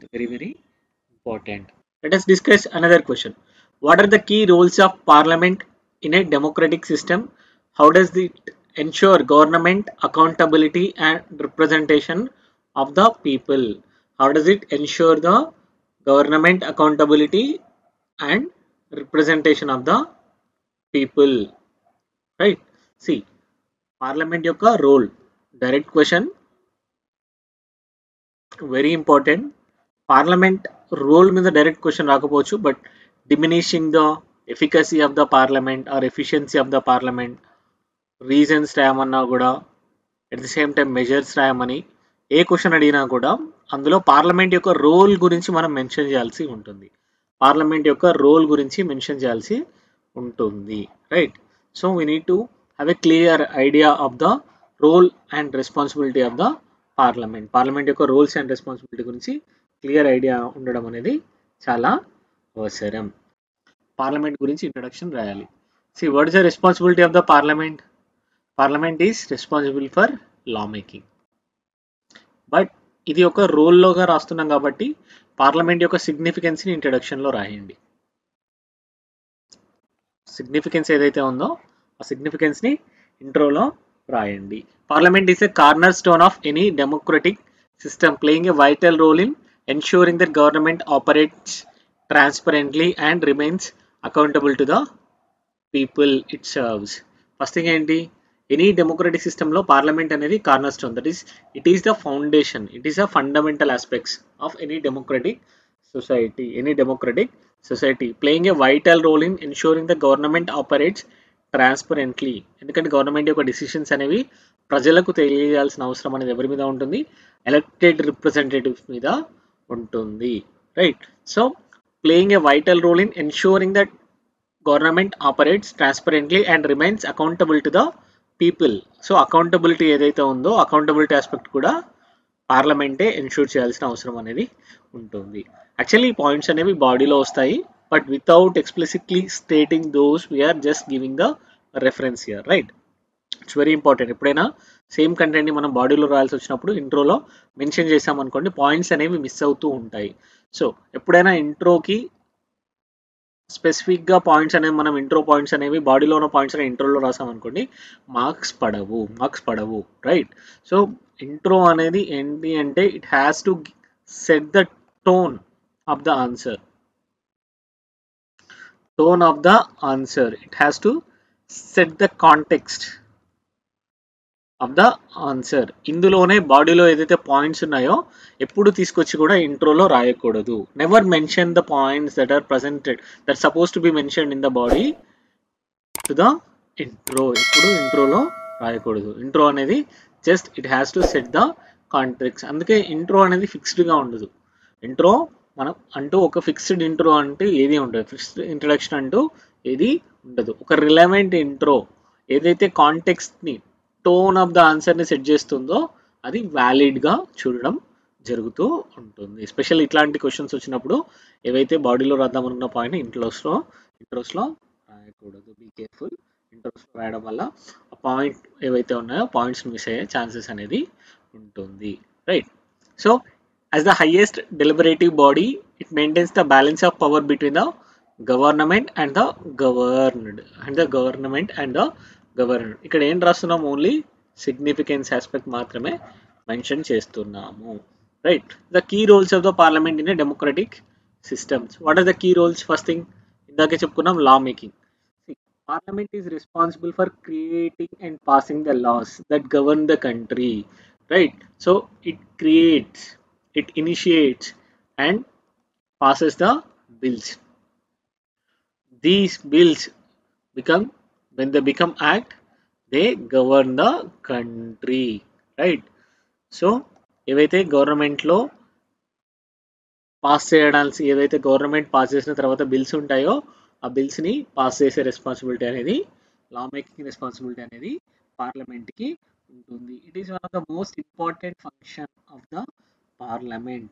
Let us discuss another question. What are the key roles of parliament in a democratic system? How does it ensure government accountability and representation of the people? How does it ensure the government accountability and representation of the people, right? See, parliament yokka role, direct question, very important. Parliament role మీద direct question రాకపోవచ్చు, but diminishing the efficacy of the parliament or efficiency of the parliament, reasons రాయమన్నా కూడా, at the same time measures రాయమని a question అడిగినా కూడా అందులో parliament యొక్క role గురించి మనం మెన్షన్ చేయాల్సి ఉంటుంది. Right? So we need to have a clear idea of the role and responsibility of the parliament. Parliament యొక్క రోల్స్ అండ్ రెస్పాన్సిబిలిటీ గురించి క్లియర్ ఐడియా ఉండడం అనేది చాలా అవసరం. పార్లమెంట్ గురించి ఇంట్రడక్షన్ రాయాలి. See, what is the responsibility of the parliament? Parliament is responsible for law making. But ఇది ఒక రోల్లోగా రాస్తున్నాం కాబట్టి పార్లమెంట్ యొక్క సిగ్నిఫికెన్స్ని ఇంట్రడక్షన్లో రాయండి. సిగ్నిఫికెన్స్ ఏదైతే ఉందో ఆ సిగ్నిఫికెన్స్ని ఇంట్రోలో రాయండి. Parliament is a corner stone of any democratic system playing a vital role in ensuring that government operates transparently and remains accountable to the people it serves. First thing ఏంటి, any democratic సిస్టంలో parliament అనేది corner stone, that is it is the foundation, it is the fundamental aspects of any democratic society playing a vital role in ensuring the government operates transparently. ఎందుకంటే government యొక్క decisions అనేవి ప్రజలకు తెలియజేయాల్సిన అవసరం అనేది ఎవరి మీద ఉంటుంది, ఎలక్టెడ్ రిప్రజెంటేటివ్స్ మీద ఉంటుంది, right. So playing a vital role in ensuring that government operates transparently and remains accountable to the people. So accountability ఏదైతే ఉందో అకౌంటబిలిటీ ఆస్పెక్ట్ కూడా పార్లమెంటే ఎన్ష్యూర్ చేయాల్సిన అవసరం అనేది ఉంటుంది. యాక్చువల్లీ ఈ పాయింట్స్ అనేవి బాడీలో వస్తాయి, but without explicitly stating those we're just giving the reference here, right. It's very important. ఎప్పుడైనా సేమ్ కంటెంట్ని మనం బాడీలో రాయాల్సి వచ్చినప్పుడు ఇంట్రోలో మెన్షన్ చేసామనుకోండి పాయింట్స్ అనేవి మిస్ అవుతూ ఉంటాయి. సో ఎప్పుడైనా ఇంట్రోకి స్పెసిఫిక్గా పాయింట్స్ అనేవి మనం ఇంట్రో పాయింట్స్ అనేవి బాడీలో ఉన్న పాయింట్స్ అనేవి ఇంట్రోలో రాసామనుకోండి మార్క్స్ పడవు, రైట్. సో ఇంట్రో అనేది ఏంటి అంటే it has to set the tone of the answer, it has to set the context of the answer. ఇందులోనే బాడీలో ఏదైతే పాయింట్స్ ఉన్నాయో ఎప్పుడు తీసుకొచ్చి కూడా ఇంట్రోలో రాయకూడదు. Never mention the points that are presented that suppose to be mentioned in the body to the intro. ఎప్పుడు ఇంట్రోలో రాయకూడదు. ఇంట్రో అనేది just it has to set the context. అందుకే ఇంట్రో అనేది ఫిక్స్డ్గా ఉండదు. ఇంట్రో మనం అంటూ ఒక ఫిక్స్డ్ ఇంట్రో అంటే ఏది ఉండదు, ఫిక్స్డ్ ఇంట్రడక్షన్ అంటూ ఏది ఉండదు. ఒక రిలవెంట్ ఇంట్రో ఏదైతే కాంటెక్స్ట్ని టోన్ ఆఫ్ ద ఆన్సర్ని సెట్ చేస్తుందో అది వ్యాలిడ్గా చూడడం జరుగుతూ ఉంటుంది. ఎస్పెషల్ ఇట్లాంటి క్వశ్చన్స్ వచ్చినప్పుడు ఏవైతే బాడీలో రాద్దాం అనుకున్న పాయింట్ ఇంట్రోస్లో రాయకూడదు. Be careful. ఇంట్రోస్లో రాయడం వల్ల ఆ పాయింట్ ఏవైతే ఉన్నాయో పాయింట్స్ మిస్ అయ్యే ఛాన్సెస్ అనేది ఉంటుంది, right. So as the highest deliberative body it maintains the balance of power between the government and the governed ఇక్కడ ఏం రాస్తున్నాం, ఓన్లీ సిగ్నిఫికెన్స్ ఆస్పెక్ట్ మాత్రమే మెన్షన్ చేస్తున్నాము, right. The key roles of the parliament in a democratic systems. What are the key roles? First thing ఇందాకే చెప్పుకున్నాం, law making. Parliament is responsible for creating and passing the laws that govern the country, right. So it creates, it initiates and passes the bills. These bills when they become act, they govern the country, right. So ఏవైతే గవర్నమెంట్లో pass చేయడానికి ఏవైతే government pass చేసిన తర్వాత bills ఉంటాయో ఆ బిల్స్ని pass చేసే responsibility అనేది, లా మేకింగ్ రెస్పాన్సిబిలిటీ అనేది పార్లమెంట్కి ఉంటుంది. It is one of the most important function of the Parliament.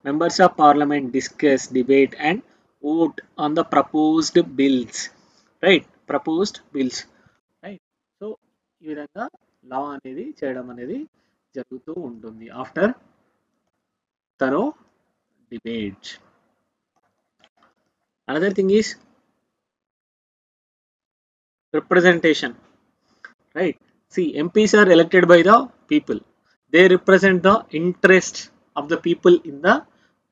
Members of Parliament discuss, debate and vote on the proposed bills, right. So ఈ విధంగా లా అనేది చేయడం అనేది జరుగుతూ ఉంటుంది after thorough debates. Another thing is representation, right. See, MPs are elected by the people. They represent the interests of the people in the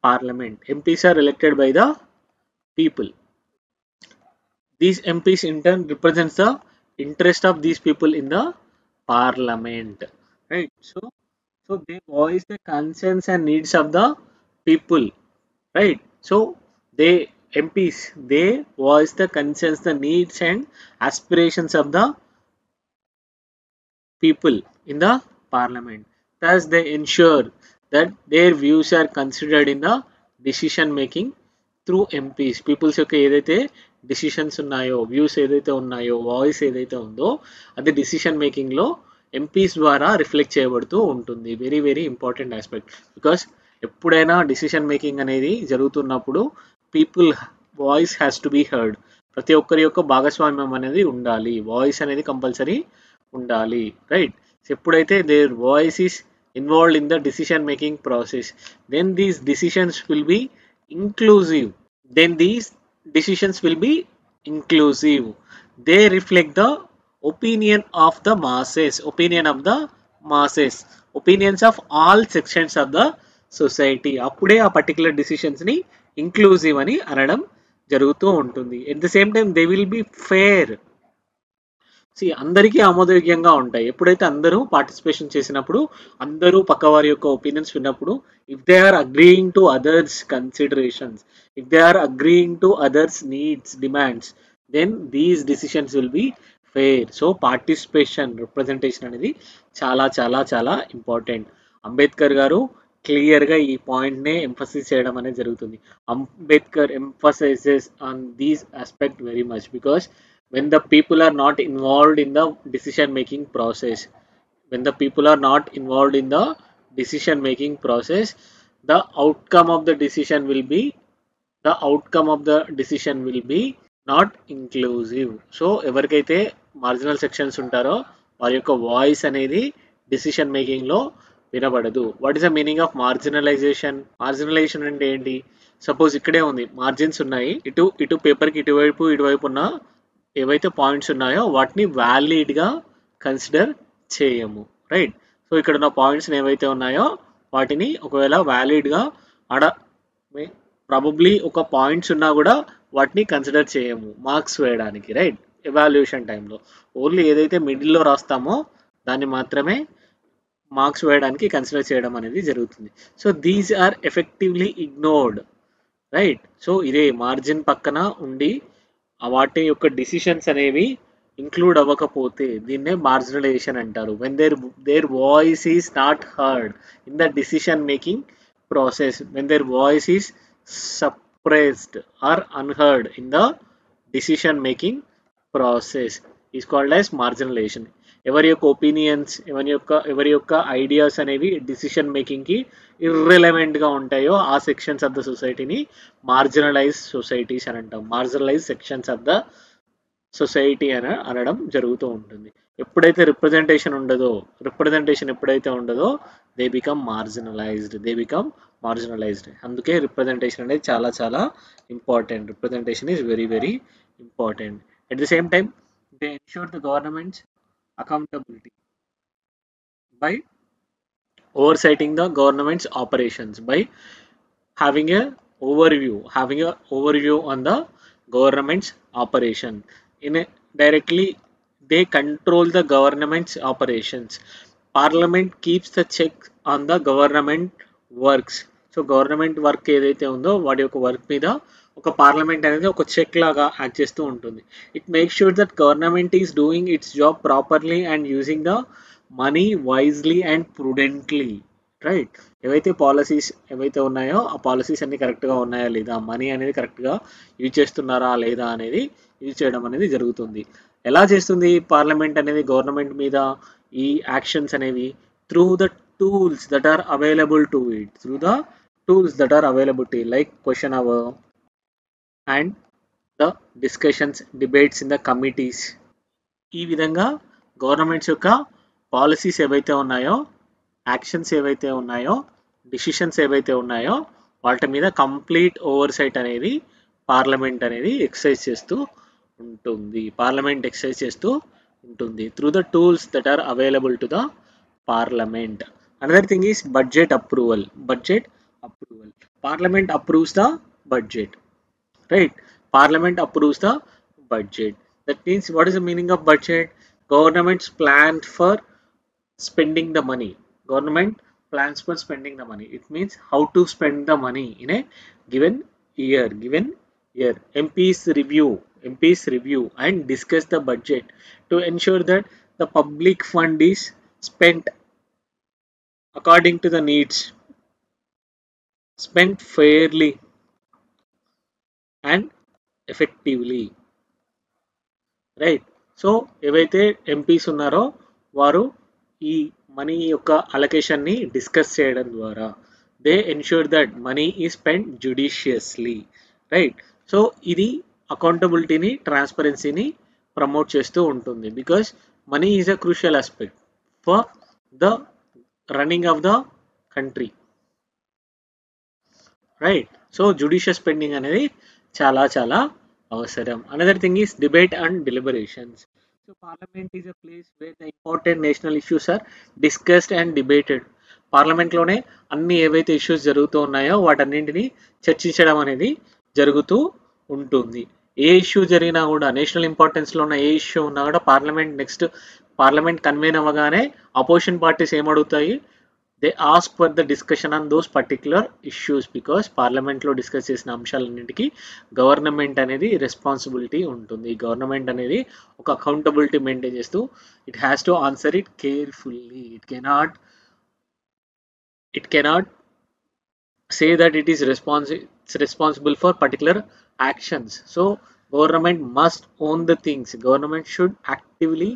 parliament. MPs are elected by the people. These MPs in turn represents the interest of these people in the parliament, right. So they voice the concerns and needs of the people, right. So MPs voice the concerns, the needs and aspirations of the people in the parliament. Thus they ensure that their views are considered in the decision making through MPs. People's యొక్క ఏదైతే decisions ఉన్నాయో, views ఏదైతే ఉన్నాయో, voice ఏదైతే ఉందో అది decision మేకింగ్లో MPs ద్వారా రిఫ్లెక్ట్ చేయబడుతూ ఉంటుంది. Very very important aspect. Because ఎప్పుడైనా డిసిషన్ మేకింగ్ అనేది జరుగుతున్నప్పుడు people voice has to be heard. ప్రతి ఒక్కరి యొక్క భాగస్వామ్యం అనేది ఉండాలి. వాయిస్ అనేది కంపల్సరీ ఉండాలి, రైట్? ఎప్పుడైతే their voice is involved in the decision making process, then these decisions will be inclusive. Then these decisions will be inclusive. They reflect the opinion of the masses, opinions of all sections of the society. అప్పుడే ఆ particular decisions ని inclusive అని అనడం జరుగుతూ ఉంటుంది. At the same time they will be fair. అందరికీ ఆమోదయోగ్యంగా ఉంటాయి. ఎప్పుడైతే అందరూ పార్టిసిపేషన్ చేసినప్పుడు, అందరూ పక్కవారి యొక్క ఒపీనియన్స్ విన్నప్పుడు, if they are agreeing to others considerations, if they are agreeing to others needs, demands, then these decisions will be fair. So participation, representation అనేది చాలా చాలా చాలా ఇంపార్టెంట్. అంబేద్కర్ గారు క్లియర్గా ఈ పాయింట్నే ఎంఫసిస్ చేయడం అనేది జరుగుతుంది. Ambedkar emphasises on these aspect very much because when the people are not involved in the decision making process, the outcome of the decision will be not inclusive. So ఎవరికైతే మార్జినల్ సెక్షన్స్ ఉంటారో వారి యొక్క voice అనేది decision making లో వినబడదు. What is the meaning of marginalisation? Marginalisation అంటే ఏంటి? Suppose ఇక్కడే ఉంది, మార్జిన్స్ ఉన్నాయి, ఇటు పేపర్కి ఇటువైపు ఉన్న ఏవైతే పాయింట్స్ ఉన్నాయో వాటిని వ్యాలిడ్గా కన్సిడర్ చేయము, రైట్? సో ఇక్కడ ఉన్న పాయింట్స్ ఏవైతే ఉన్నాయో వాటిని ఒకవేళ వ్యాలిడ్గా ప్రాబబ్లీ ఒక పాయింట్స్ ఉన్నా కూడా వాటిని కన్సిడర్ చేయము మార్క్స్ వేయడానికి, రైట్? ఎవాల్యుయేషన్ టైంలో ఓన్లీ ఏదైతే మిడిల్లో రాస్తామో దాన్ని మాత్రమే మార్క్స్ వేయడానికి కన్సిడర్ చేయడం అనేది జరుగుతుంది. So these are effectively ignored, right? So ఇదే మార్జిన్ పక్కన ఉండి వాటి యొక్క డిసిషన్స్ అనేవి ఇంక్లూడ్ అవ్వకపోతే దీన్నే మార్జినలైజేషన్ అంటారు. When their voice is not heard in the decision making process, when their voice is suppressed or unheard in the decision making process is called as marginalisation. ఎవరి యొక్క ఒపీనియన్స్, ఎవరి యొక్క ideas అనేవి decision మేకింగ్కి ఇర్రెలవెంట్గా ఉంటాయో ఆ sections of the సొసైటీని marginalise societies అని అంటాం. Marginalise sections of the society అని అనడం జరుగుతూ ఉంటుంది. ఎప్పుడైతే రిప్రజెంటేషన్ ఎప్పుడైతే ఉండదో దే బికమ్ మార్జినలైజ్డ్. అందుకే రిప్రజెంటేషన్ అనేది చాలా చాలా important. Representation is very very important. At the same time they ensure the governments accountability by oversighting the government's operations, by having a overview on the government's operation. Directly they control the government's operations. Parliament keeps the check on the government works. So government work ఏదైతే ఉందో వాటి యొక్క work మీద ఒక parliament అనేది ఒక check లాగా act చేస్తూ ఉంటుంది. It make sure that government is doing its job properly and using the money wisely and prudently, right? Policies ఏవైతే ఉన్నాయో ఆ పాలసీస్ అన్ని కరెక్ట్గా ఉన్నాయా లేదా, మనీ అనేది కరెక్ట్గా యూజ్ చేస్తున్నారా లేదా అనేది యూజ్ చేయడం అనేది జరుగుతుంది. ఎలా చేస్తుంది పార్లమెంట్ అనేది గవర్నమెంట్ మీద ఈ యాక్షన్స్ అనేవి? Through the tools that are available to it, like question hour and the discussions, debates in the committees. ఈ విధంగా గవర్నమెంట్స్ యొక్క పాలసీస్ ఏవైతే ఉన్నాయో, యాక్షన్స్ ఏవైతే ఉన్నాయో, డిసిషన్స్ ఏవైతే ఉన్నాయో వాటి మీద కంప్లీట్ ఓవర్సైట్ అనేది పార్లమెంట్ అనేది ఎక్సర్సైజ్ చేస్తూ ఉంటుంది. Through the tools that are available to the parliament. Another thing is budget approval. Parliament approves the budget, right? Parliament approves the budget. That means, what is the meaning of budget? Governments plan for spending the money. It means how to spend the money in a given year. MPs review and discuss the budget to ensure that the public fund is spent according to the needs, spent fairly and effectively, right? So ఏవైతే MPs ఉన్నారో వారు ఈ money యొక్క అలొకేషన్ని discuss చేయడం ద్వారా they ensure that money ఈ spend judiciously, right. So ఇది అకౌంటబిలిటీని, ట్రాన్స్పరెన్సీని ప్రమోట్ చేస్తూ ఉంటుంది. Because money is a crucial aspect for the running of the country, right. So judicious spending అనేది చాలా చాలా అవసరం. Another thing is debate and deliberations. So parliament is a place where the important national issues are discussed and debated. పార్లమెంట్లోనే అన్ని ఏవైతే issues జరుగుతూ ఉన్నాయో వాటన్నింటినీ చర్చించడం అనేది జరుగుతూ ఉంటుంది. ఏ ఇష్యూ జరిగినా కూడా, నేషనల్ ఇంపార్టెన్స్లో ఉన్న ఏ ఇష్యూ ఉన్నా కూడా పార్లమెంట్ కన్వీన్ అవ్వగానే అపోజిషన్ పార్టీస్ ఏమడుగుతాయి, they ask for the discussion on those particular issues. Because పార్లమెంట్లో డిస్కస్ చేసిన అంశాలన్నింటికి గవర్నమెంట్ అనేది రెస్పాన్సిబిలిటీ ఉంటుంది. గవర్నమెంట్ అనేది ఒక అకౌంటబిలిటీ మెయింటైన్ చేస్తూ it has to answer it carefully. it cannot say that it is responsible for particular actions. So government must own the things. Government should actively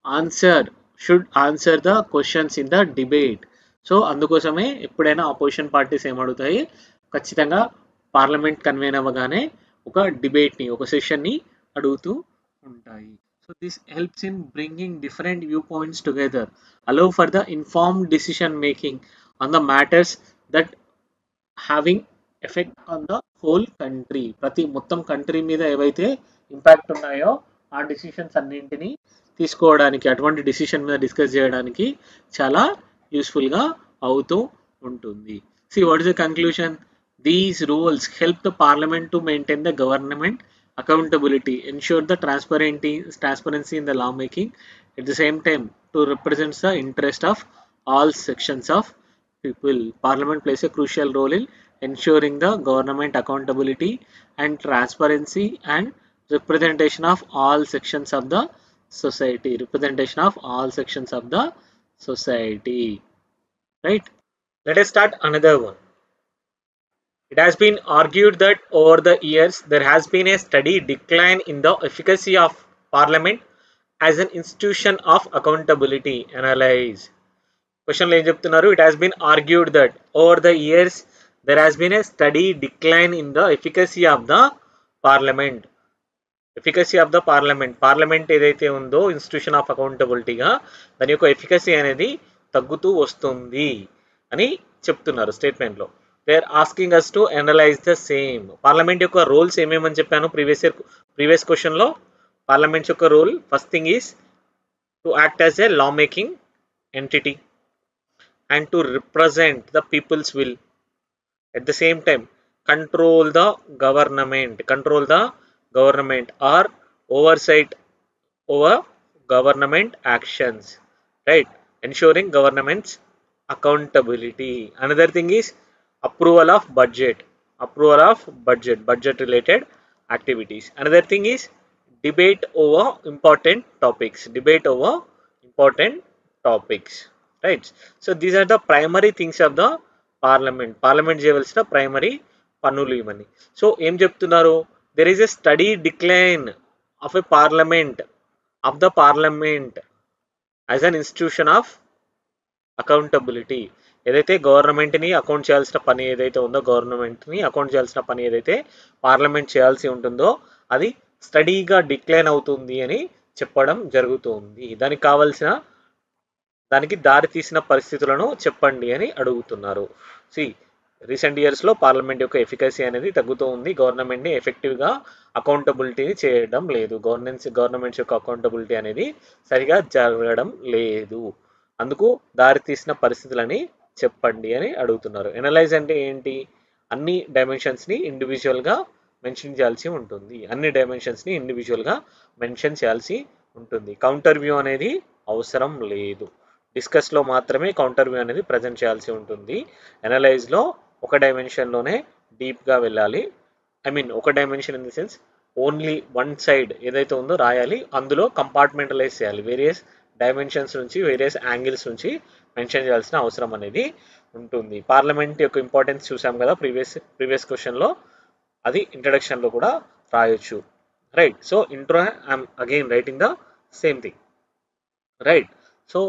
answer the questions in the debate. So అందుకోసమే ఎప్పుడైనా opposition parties ఏమడుగుతాయి, ఖచ్చితంగా parliament convene అవ్వగానే ఒక డిబేట్ని, ఒక సెషన్ని అడుగుతూ ఉంటాయి. So this helps in bringing different view points together, allow for the informed decision making on the matters that having effect on the whole country. మొత్తం country మీద ఏవైతే ఇంపాక్ట్ ఉన్నాయో ఆ డిసిషన్స్ అన్నింటినీ తీసుకోవడానికి, అటువంటి డిసిషన్ మీద డిస్కస్ చేయడానికి చాలా యూస్ఫుల్గా అవుతూ ఉంటుంది. See, what is the conclusion? These rules help the parliament to maintain the government accountability, ensure the transparency in the lawmaking, at the same time to represent the interest of all sections of people. Parliament plays a crucial role in ensuring the government accountability and transparency and representation of all sections of the society. Right? Let us start another one. It has been argued that over the years there has been a steady decline in the efficacy of Parliament as an institution of accountability. Analyze. Question lo em cheptunnaru, it has been argued that over the years there has been a steady decline in the efficacy of the Parliament. Parliament ఏదైతే ఉందో institution of అకౌంటబిలిటీగా, దాని యొక్క efficacy అనేది తగ్గుతూ వస్తుంది అని చెప్తున్నారు స్టేట్మెంట్లో. They are asking us to analyse the same. Parliament యొక్క రోల్స్ ఏమేమని చెప్పాను ప్రీవియస్ క్వశ్చన్లో. పార్లమెంట్ యొక్క role, first thing is to act as a law making entity and to represent the people's will. At the same time, control the government or oversight over government actions, right? Ensuring government's accountability. Another thing is approval of budget related activities. Another thing is debate over important topics. Right? So these are the primary things of the parliament చేయాల్సిన primary పనులు ఇవన్నీ. So ఏం చెప్తున్నారు, there is a steady decline of the parliament as an institution of accountability. ఏదైతే గవర్నమెంట్ని account చేయాల్సిన పని ఏదైతే ఉందో, పార్లమెంట్ చేయాల్సి ఉంటుందో అది స్టడీగా డిక్లైన్ అవుతుంది అని చెప్పడం జరుగుతుంది. దానికి దారి తీసిన పరిస్థితులను చెప్పండి అని అడుగుతున్నారు. రీసెంట్ ఇయర్స్లో పార్లమెంట్ యొక్క ఎఫికసీ అనేది తగ్గుతూ ఉంది. గవర్నమెంట్ని ఎఫెక్టివ్గా అకౌంటబిలిటీని చేయడం లేదు. గవర్నమెంట్స్ యొక్క అకౌంటబిలిటీ అనేది సరిగా జరగడం లేదు. అందుకు దారి తీసిన పరిస్థితులని చెప్పండి అని అడుగుతున్నారు. ఎనలైజ్ అంటే ఏంటి, అన్ని డైమెన్షన్స్ని ఇండివిజువల్గా మెన్షన్ చేయాల్సి ఉంటుంది. కౌంటర్ వ్యూ అనేది అవసరం లేదు. డిస్కస్లో మాత్రమే కౌంటర్ వ్యూ అనేది ప్రజెంట్ చేయాల్సి ఉంటుంది. ఎనలైజ్లో ఒక డైమెన్షన్లోనే డీప్గా వెళ్ళాలి. ఒక dimension in the sense only one side ఏదైతే ఉందో రాయాలి, అందులో కంపార్ట్మెంటలైజ్ చేయాలి. వేరియస్ డైమెన్షన్స్ నుంచి, వేరియస్ యాంగిల్స్ నుంచి మెన్షన్ చేయాల్సిన అవసరం అనేది ఉంటుంది. పార్లమెంట్ యొక్క ఇంపార్టెన్స్ చూసాం కదా ప్రీవియస్ క్వశ్చన్లో, అది ఇంట్రడక్షన్లో కూడా రాయొచ్చు. Right. So intro I'm again writing the same thing. Right. So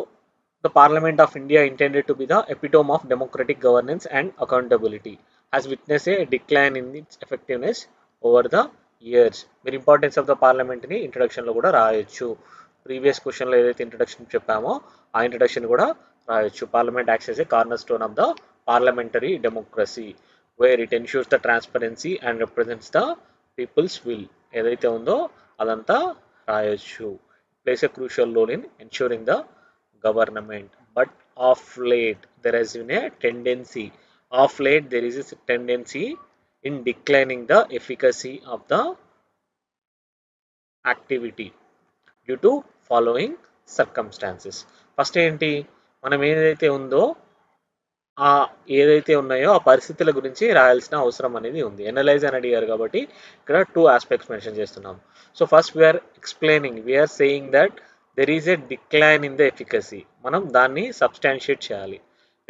The Parliament of India, intended to be the epitome of democratic governance and accountability, has witnessed a decline in its effectiveness over the years. మీరు importance of the parliament ని introduction లో కూడా రాయొచ్చు. Previous question లో ఏదైతే introduction చెప్పామో ఆ introduction కూడా రాయొచ్చు. Parliament acts as a cornerstone of the parliamentary democracy where it ensures the transparency and represents the people's will. ఏదైతే ఉందో అదంతా రాయొచ్చు. Plays a crucial role in ensuring the government. But of late there has been a tendency, in declining the efficacy of the activity due to following circumstances. First ఏంటి, మనం ఏదైతే ఉందో ఆ ఏదైతే ఉన్నాయో ఆ పరిస్థితుల గురించి రాయాల్సిన అవసరం అనేది ఉంది. ఎనలైజ్ అని అడిగారు కాబట్టి ఇక్కడ 2 ఆస్పెక్ట్స్ మెన్షన్ చేస్తున్నాం. So first we're explaining, we're saying that there is a decline in the efficacy. మనం దాన్ని సబ్స్టాన్షియేట్ చేయాలి.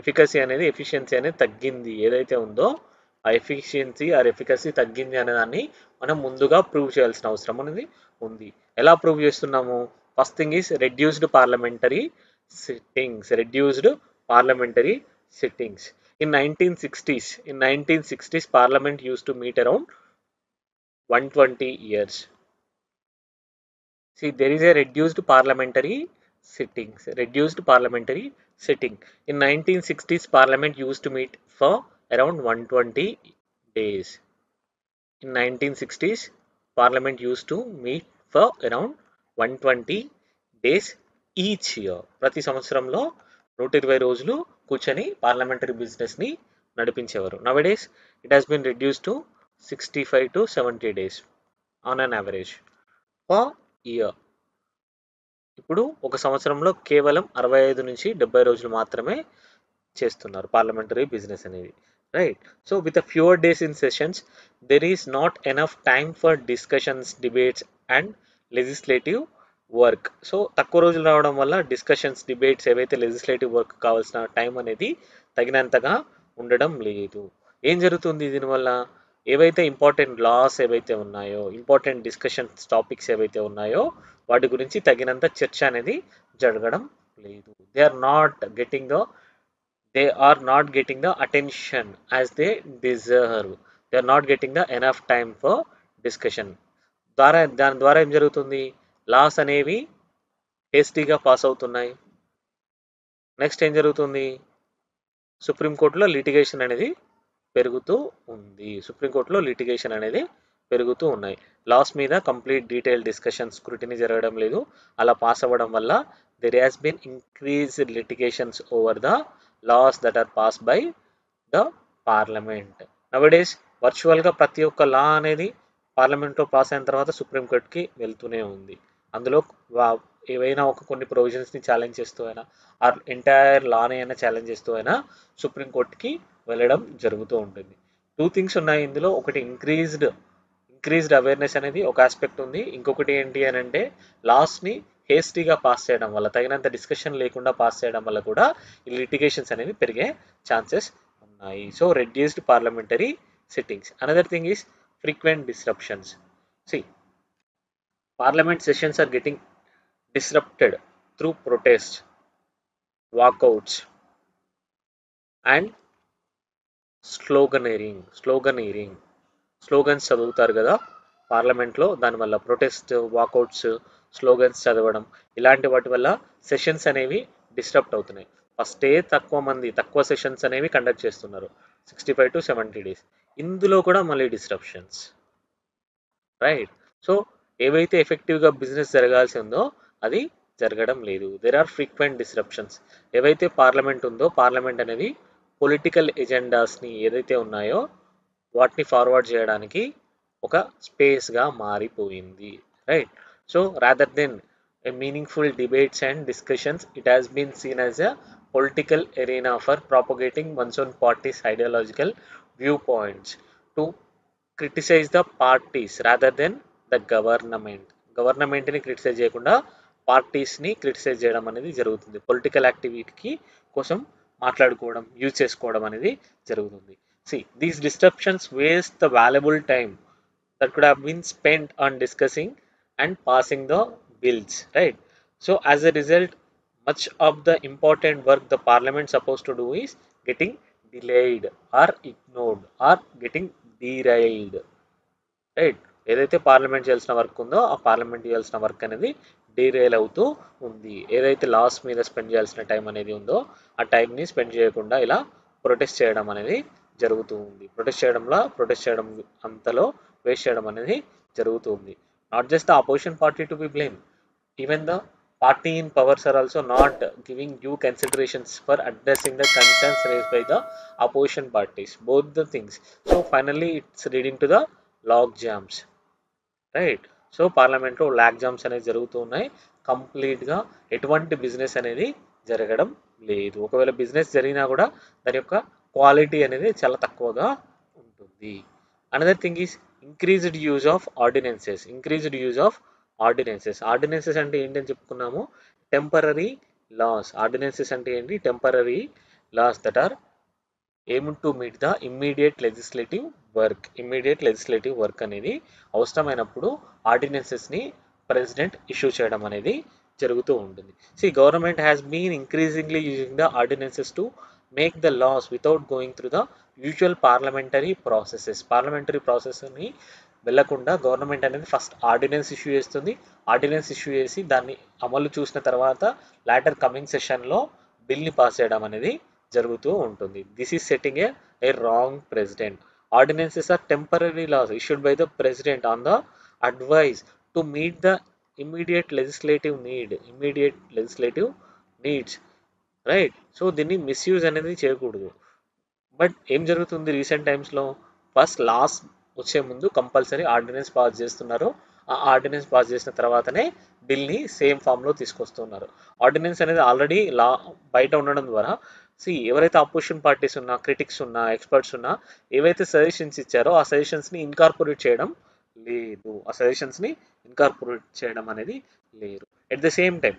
ఎఫికసీ అనేది, ఎఫిషియన్సీ అనేది తగ్గింది ఏదైతే ఉందో ఆ ఎఫిషియన్సీ ఆర్ ఎఫికసీ తగ్గింది అనే దాన్ని మనం ముందుగా ప్రూవ్ చేయాల్సిన అవసరం అనేది ఉంది. ఎలా ప్రూవ్ చేస్తున్నాము? First thing is reduced parliamentary sittings. In 1960s, Parliament used to meet around 120 years. See, there is a reduced parliamentary sitting. In 1960s, Parliament used to meet for around 120 days. In 1960s, Parliament used to meet for around 120 days each year. ప్రతి సంవత్సరంలో 120 రోజులు కూర్చొని parliamentary business ని నడిపించేవారు. Nowadays it has been reduce to 65 to 70 days on an average per year. ఇప్పుడు ఒక సంవత్సరంలో కేవలం 65 నుంచి 70 రోజులు మాత్రమే చేస్తున్నారు పార్లమెంటరీ బిజినెస్ అనేది, right? So with fewer days in sessions there is not enough time for discussions, debates and legislative work. So తక్కువ రోజులు రావడం వల్ల డిస్కషన్స్, డిబేట్స్, ఏవైతే లెజిస్లేటివ్ వర్క్ కావాల్సిన టైం అనేది తగినంతగా ఉండడం లేదు. ఏం జరుగుతుంది దీనివల్ల? ఏవైతే ఇంపార్టెంట్ లాస్ ఏవైతే ఉన్నాయో, ఇంపార్టెంట్ డిస్కషన్స్ టాపిక్స్ ఏవైతే ఉన్నాయో వాటి గురించి తగినంత చర్చ అనేది జరగడం లేదు. They are not getting the attention as they deserve. They are not getting the enough time for discussion. దాని ద్వారా ఏం జరుగుతుంది? లాస్ అనేవి హేస్టీగా పాస్ అవుతున్నాయి. నెక్స్ట్ ఏం జరుగుతుంది? సుప్రీంకోర్టులో లిటిగేషన్ అనేది పెరుగుతూ ఉన్నాయి. లాస్ మీద కంప్లీట్ డీటెయిల్ డిస్కషన్, స్క్రూటినీ జరగడం లేదు. అలా పాస్ అవ్వడం వల్ల there has been increased litigations over the laws that are pass by the parliament. Nowadays వర్చువల్గా ప్రతి ఒక్క లా అనేది పార్లమెంట్లో పాస్ అయిన తర్వాత సుప్రీంకోర్టుకి వెళ్తూనే ఉంది. అందులో ఏవైనా కొన్ని ప్రొవిజన్స్ని ఛాలెంజ్ చేస్తూ అయినా ఆర్ ఎంటైర్ లాని అయినా ఛాలెంజ్ చేస్తూ అయినా సుప్రీంకోర్టుకి వెళ్ళడం జరుగుతూ ఉంటుంది. 2 థింగ్స్ ఉన్నాయి ఇందులో. ఒకటి ఇంక్రీజ్డ్ అవేర్నెస్ అనేది ఒక ఆస్పెక్ట్ ఉంది. ఇంకొకటి ఏంటి అని అంటే లాస్ని హేస్టీగా పాస్ చేయడం వల్ల, తగినంత డిస్కషన్ లేకుండా పాస్ చేయడం వల్ల కూడా ఈ లిటిగేషన్స్ అనేవి పెరిగే ఛాన్సెస్ ఉన్నాయి. So reduced parliamentary sittings. Another thing is frequent disruptions. See, parliament sessions are getting disrupted through protests, walkouts and sloganeering. Slogans చదువుతారు కదా పార్లమెంట్లో, దానివల్ల ప్రొటెస్ట్, వాకౌట్స్, స్లోగన్స్ చదవడం, ఇలాంటి వాటి వల్ల సెషన్స్ అనేవి డిస్టర్బ్ అవుతున్నాయి. ఫస్టే తక్కువ సెషన్స్ అనేవి కండక్ట్ చేస్తున్నారు 65 to 70 days. ఇందులో కూడా మళ్ళీ డిస్టర్ప్షన్స్, రైట్? సో ఏవైతే ఎఫెక్టివ్గా బిజినెస్ జరగాల్సి ఉందో అది జరగడం లేదు. There are frequent disruptions. ఏవైతే పార్లమెంట్ ఉందో, పార్లమెంట్ అనేది పొలిటికల్ ఎజెండాస్ని ఏదైతే ఉన్నాయో వాటిని ఫార్వర్డ్ చేయడానికి ఒక స్పేస్గా మారిపోయింది, right? So rather than a meaningful debates and discussions, it has been seen as a political arena for propagating one's own party's ideological viewpoints, to criticize the parties rather than the గవర్నమెంట్ని criticise చేయకుండా పార్టీస్ని criticise చేయడం అనేది జరుగుతుంది. Political యాక్టివిటీకి కోసం మాట్లాడుకోవడం, use చేసుకోవడం అనేది జరుగుతుంది. See, these disruptions waste the valuable time that could have been spent on discussing and passing the bills, right? So as a result, much of the important work the parliament supposed to do is getting delayed or ignored or getting derailed, right. ఏదైతే parliament చేయాల్సిన work ఉందో ఆ parliament చేయాల్సిన work అనేది derail అవుతూ ఉంది. ఏదైతే loss మీద స్పెండ్ చేయాల్సిన టైం అనేది ఉందో ఆ టైంని స్పెండ్ చేయకుండా ఇలా ప్రొటెస్ట్ చేయడం అనేది జరుగుతూ ఉంది. ప్రొటెస్ట్ చేయడం అంతలో వేస్ట్ చేయడం అనేది జరుగుతూ ఉంది. Not just the opposition party to be blame, even the party in powers are also not giving due considerations for addressing the concerns raised by the opposition parties, both the things. So finally it's leading to the log jams, right. So పార్లమెంట్లో log jams అనేది జరుగుతూ ఉన్నాయి. కంప్లీట్గా ఎటువంటి business అనేది జరగడం లేదు. ఒకవేళ బిజినెస్ జరిగినా కూడా దాని యొక్క క్వాలిటీ అనేది చాలా తక్కువగా ఉంటుంది. Another thing is increased use of ordinances. Ordinances అంటే ఏంటని చెప్పుకున్నాము, టెంపరరీ లాస్. ఆర్డినెన్సెస్ అంటే ఏంటి, temporary laws that are aimed to meet the immediate legislative work అనేది అవసరమైనప్పుడు ఆర్డినెన్సెస్ని ప్రెసిడెంట్ ఇష్యూ చేయడం అనేది జరుగుతూ ఉంటుంది. Government has been increasingly using the ordinances to make the laws without going through the usual parliamentary ప్రాసెస్ని వెళ్లకుండా గవర్నమెంట్ అనేది ఫస్ట్ ఆర్డినెన్స్ ఇష్యూ చేస్తుంది. ఆర్డినెన్స్ ఇష్యూ చేసి దాన్ని అమలు చూసిన తర్వాత లాటర్ కమింగ్ సెషన్లో బిల్ని పాస్ చేయడం అనేది జరుగుతూ ఉంటుంది. This is setting a wrong precedent. Ordinances are temporary laws issued by the president on the advice to meet the immediate legislative needs, right. So దీన్ని మిస్యూజ్ అనేది చేయకూడదు. బట్ ఏం జరుగుతుంది రీసెంట్ టైమ్స్లో, ఫస్ట్ లాస్ వచ్చే ముందు కంపల్సరీ ఆర్డినెన్స్ పాస్ చేస్తున్నారు. ఆ ఆర్డినెన్స్ పాస్ చేసిన తర్వాతనే బిల్ని సేమ్ ఫామ్లో తీసుకొస్తున్నారు. ఆర్డినెన్స్ అనేది ఆల్రెడీ బయట ఉండడం ద్వారా ఎవరైతే అపోజిషన్ పార్టీస్ ఉన్నా, క్రిటిక్స్ ఉన్నా, ఎక్స్పర్ట్స్ ఉన్నా ఏవైతే సజెషన్స్ ఇచ్చారో ఆ సజెషన్స్ని ఇన్కార్పొరేట్ చేయడం అనేది లేదు. At the same time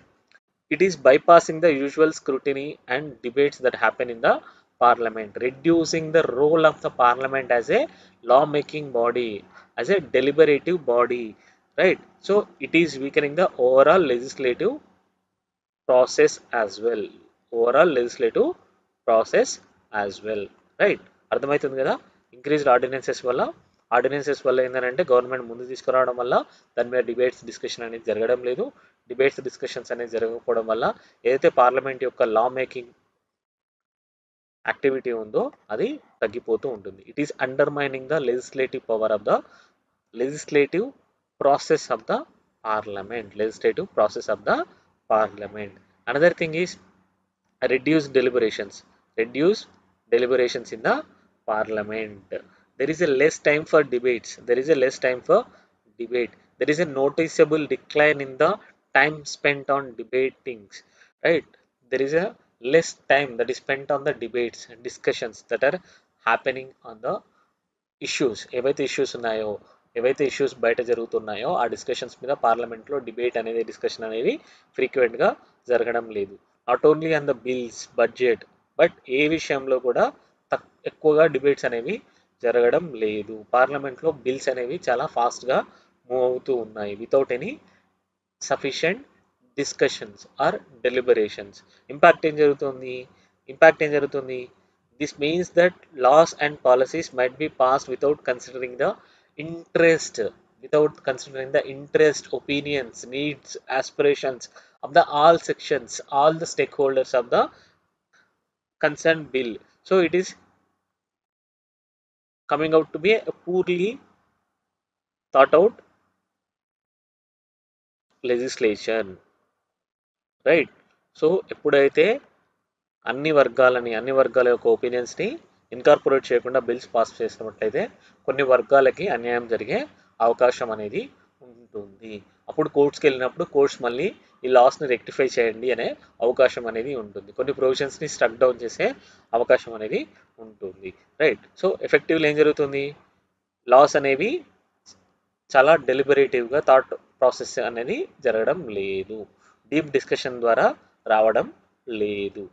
it is bypassing the usual scrutiny and debates that happen in the parliament, reducing the role of the parliament as a law-making body, as a deliberative body, right. So it is weakening the overall legislative process as well, right. అర్థమవుతుంది కదా. Increased ordinances వల్ల ఏంటంటే government ముందు తీసుకురావడం వల్ల దాని మీద discussion అనేది జరగడం లేదు. డిస్కషన్స్ అనేది జరగకపోవడం వల్ల ఏదైతే పార్లమెంట్ యొక్క లా మేకింగ్ యాక్టివిటీ ఉందో అది తగ్గిపోతూ ఉంటుంది. It is undermining the legislative power of the legislative process of the parliament. Another thing is reduce deliberations in the parliament. There is a less time for debate. There is a noticeable decline in the time spent on debating, right. There is a less time that is spent on the debates and discussions that are happening on the issues. ఏవైతే issues బయట జరుగుతున్నాయో ఆ discussions మీద పార్లమెంట్లో discussion అనేది ఫ్రీక్వెంట్గా జరగడం లేదు. Not only on the bills, budget, but ఏ విషయంలో కూడా ఎక్కువగా డిబేట్స్ అనేవి జరగడం లేదు. పార్లమెంట్లో బిల్స్ అనేవి చాలా ఫాస్ట్గా మూవ్ అవుతూ ఉన్నాయి without any sufficient discussions or deliberations. Impact ఏం జరుగుతుంది, this means that laws and policies might be passed without considering the interest, opinions, needs, aspirations of the all sections, all the stakeholders of the concerned bill. So it is coming out to be a poorly thought out legislation, right. So ఎప్పుడైతే అన్ని వర్గాల యొక్క ఒపీనియన్స్ని incorporate చేయకుండా bills pass చేసినట్లయితే కొన్ని వర్గాలకి అన్యాయం జరిగే అవకాశం అనేది ఉంటుంది. అప్పుడు కోర్ట్స్కి వెళ్ళినప్పుడు కోర్ట్స్ మళ్ళీ ఈ లాస్ని రెక్టిఫై చేయండి అనే అవకాశం అనేది ఉంటుంది. కొన్ని ప్రొవిజన్స్ని స్ట్రక్ డౌన్ చేసే అవకాశం అనేది ఉంటుంది, రైట్. సో ఎఫెక్టివ్లీ ఏం జరుగుతుంది, లాస్ అనేవి చాలా డెలిబరేటివ్గా థాట్ ప్రాసెస్ అనేది జరగడం లేదు, డీప్ డిస్కషన్ ద్వారా రావడం లేదు,